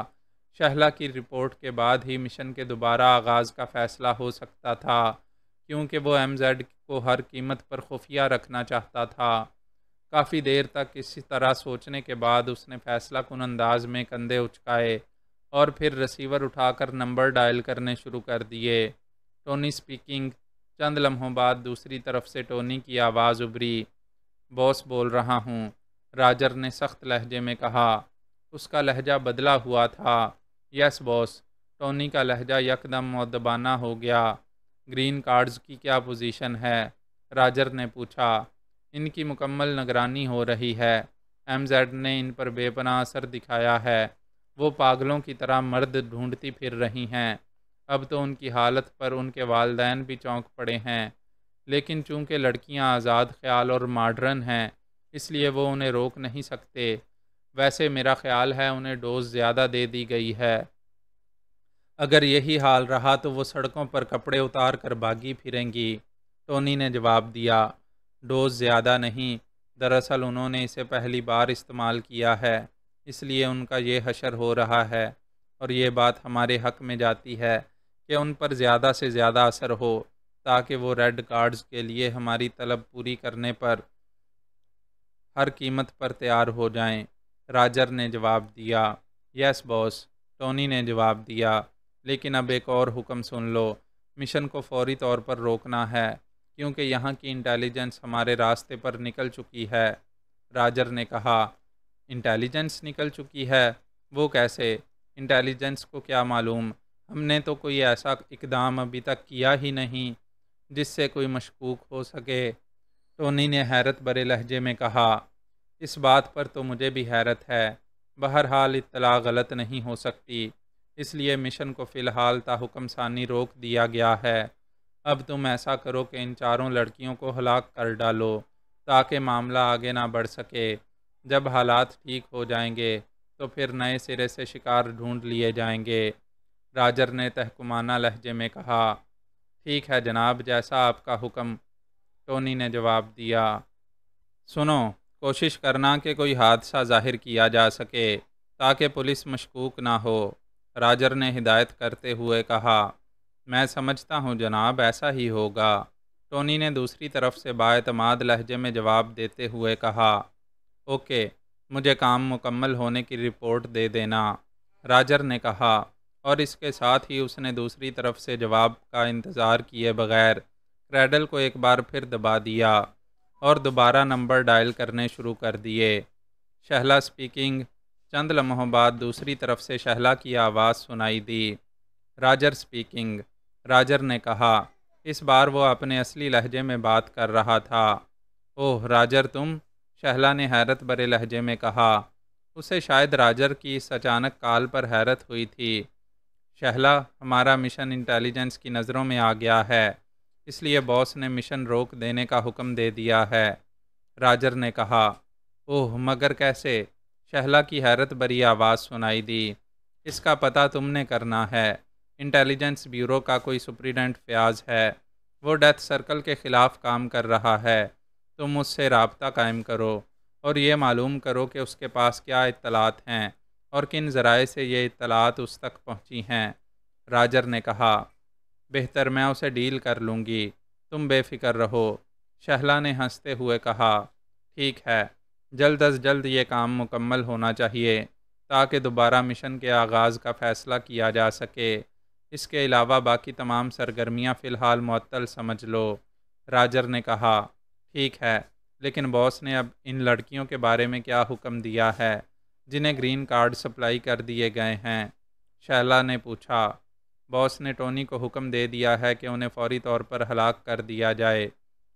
شہلا کی رپورٹ کے بعد ہی مشن کے دوبارہ آغاز کا فیصلہ ہو سکتا تھا، کیونکہ وہ ایم زیڈ کو ہر قیمت پر خفیہ رکھنا چاہتا تھا۔ کافی دیر تک اسی طرح سوچنے کے بعد اس نے فیصلہ کن انداز میں کندھے اچکائے اور پھر ریسیور اٹھا کر نمبر ڈائل کرنے شروع کر دیے۔ Tony speaking. چند لمحوں بعد دوسری طرف سے ٹونی کی آواز ابھری۔ باس بول رہا ہوں، راجر نے سخت لہجے میں کہا۔ اس کا لہجہ بدلا ہوا تھا۔ یس باس۔ ٹونی کا لہجہ یکدم مؤدبانہ ہو گیا۔ گرین کارڈز کی کیا پوزیشن ہے؟ راجر نے پوچھا۔ ان کی مکمل نگرانی ہو رہی ہے۔ ایم زیڈ نے ان پر بے پناہ اثر دکھایا ہے۔ وہ پاگلوں کی طرح مرد ڈھونڈتی پھر رہی ہیں۔ اب تو ان کی حالت پر ان کے والدین بھی چونک پڑے ہیں، لیکن چونکہ لڑکیاں آزاد خیال اور ماڈرن ہیں، اس لیے وہ انہیں روک نہیں سکتے۔ ویسے میرا خیال ہے انہیں ڈوز زیادہ دے دی گئی ہے۔ اگر یہی حال رہا تو وہ سڑکوں پر کپڑے اتار کر بھاگی پھریں گی، ٹونی نے جواب دیا۔ ڈوز زیادہ نہیں، دراصل انہوں نے اسے پہلی بار استعمال کیا ہے، اس لیے ان کا یہ حشر ہو رہا ہے، اور یہ بات ہمارے حق میں جاتی ہے کہ ان پر زیادہ سے زیادہ اثر ہو تاکہ وہ ریڈ کارڈز کے لیے ہماری طلب پوری کرنے پر ہر قیمت پر تیار ہو جائیں۔ راجر نے جواب دیا۔ یس باس، ٹونی نے جواب دیا، لیکن اب ایک اور حکم سن لو۔ مشن کو فوری طور پر روکنا ہے، کیونکہ یہاں کی انٹیلیجنس ہمارے راستے پر نکل چکی ہے۔ راجر نے کہا، انٹیلیجنس نکل چکی ہے؟ وہ کیسے؟ انٹیلیجنس کو کیا معلوم؟ ہم نے تو کوئی ایسا اقدام ابھی تک کیا ہی نہیں جس سے کوئی مشکوک ہو سکے، ٹونی نے حیرت بھرے لہجے میں کہا۔ اس بات پر تو مجھے بھی حیرت ہے۔ بہرحال اطلاع غلط نہیں ہو سکتی، اس لیے مشن کو فی الحال تا حکم ثانی روک دیا گیا ہے۔ اب تم ایسا کرو کہ ان 4 لڑکیوں کو ہلاک کر ڈالو تاکہ معاملہ آگے نہ بڑھ سکے۔ جب حالات ٹھیک ہو جائیں گے تو پھر نئے سرے سے شکار ڈھونڈ لیے جائیں گے، راجر نے تحکمانہ لہجے میں کہا۔ ٹھیک ہے جناب، جیسا آپ کا حکم، ٹونی نے جواب دیا۔ سنو، کوشش کرنا کہ کوئی حادثہ ظاہر کیا جا سکے تاکہ پولیس مشکوک نہ ہو، راجر نے ہدایت کرتے ہوئے کہا۔ میں سمجھتا ہوں جناب، ایسا ہی ہوگا، ٹونی نے دوسری طرف سے بااعتماد لہجے میں جواب دیتے ہوئے کہا۔ اوکے، مجھے کام مکمل ہونے کی رپورٹ دے دینا، راجر نے کہا، اور اس کے ساتھ ہی اس نے دوسری طرف سے جواب کا انتظار کیے بغیر کریڈل کو ایک بار پھر دبا دیا اور دوبارہ نمبر ڈائل کرنے شروع کر دیے۔ شہلا سپیکنگ۔ چند لمحوں بعد دوسری طرف سے شہلا کی آواز سنائی دی۔ راجر سپیکنگ، راجر نے کہا۔ اس بار وہ اپنے اصلی لہجے میں بات کر رہا تھا۔ اوہ راجر تم، شہلا نے حیرت بھرے لہجے میں کہا۔ اسے شاید راجر کی اس اچانک کال پر حیرت ہوئی تھی۔ شہلا، ہمارا مشن انٹیلیجنس کی نظروں میں آ گیا ہے، اس لیے باس نے مشن روک دینے کا حکم دے دیا ہے، راجر نے کہا۔ اوہ مگر کیسے؟ شہلا کی حیرت بھری آواز سنائی دی۔ اس کا پتہ تم نے کرنا ہے۔ انٹیلیجنس بیورو کا کوئی سپریڈنٹ فیاض ہے، وہ ڈیتھ سرکل کے خلاف کام کر رہا ہے۔ تم اس سے رابطہ قائم کرو اور یہ معلوم کرو کہ اس کے پاس کیا اطلاعات ہیں اور کن ذرائع سے یہ اطلاعات اس تک پہنچی ہیں، راجر نے کہا۔ بہتر، میں اسے ڈیل کر لوں گی، تم بے فکر رہو، شہلا نے ہنستے ہوئے کہا۔ ٹھیک ہے، جلد از جلد یہ کام مکمل ہونا چاہیے تاکہ دوبارہ مشن کے آغاز کا فیصلہ کیا جا سکے۔ اس کے علاوہ باقی تمام سرگرمیاں فی الحال معطل سمجھ لو، راجر نے کہا۔ ٹھیک ہے، لیکن باس نے اب ان لڑکیوں کے بارے میں کیا حکم دیا ہے جنہیں گرین کارڈ سپلائی کر دیے گئے ہیں؟ شہلا نے پوچھا۔ باس نے ٹونی کو حکم دے دیا ہے کہ انہیں فوری طور پر ہلاک کر دیا جائے۔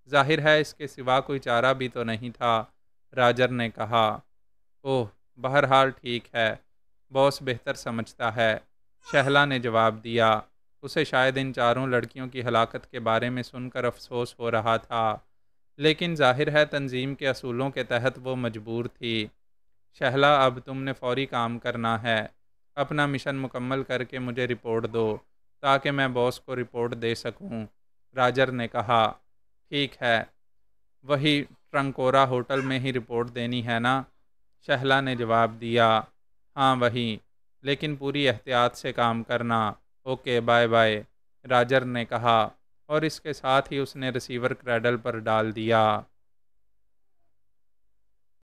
ظاہر ہے اس کے سوا کوئی چارہ بھی تو نہیں تھا، راجر نے کہا۔ اوہ، بہرحال ٹھیک ہے، باس بہتر سمجھتا ہے، شہلا نے جواب دیا۔ اسے شاید ان چاروں لڑکیوں کی ہلاکت کے بارے میں سن کر افسوس ہو رہا تھا، لیکن ظاہر ہے تنظیم کے اصولوں کے تحت وہ مجبور تھی۔ شہلا، اب تم نے فوری کام کرنا ہے، اپنا مشن مکمل کر کے مجھے رپورٹ دو تاکہ میں باس کو رپورٹ دے سکوں، راجر نے کہا۔ ٹھیک ہے، وہی ٹرنکورا ہوٹل میں ہی رپورٹ دینی ہے نا؟ شہلا نے جواب دیا۔ ہاں وہی، لیکن پوری احتیاط سے کام کرنا۔ اوکے، بائے بائے، راجر نے کہا، اور اس کے ساتھ ہی اس نے ریسیور کریڈل پر ڈال دیا۔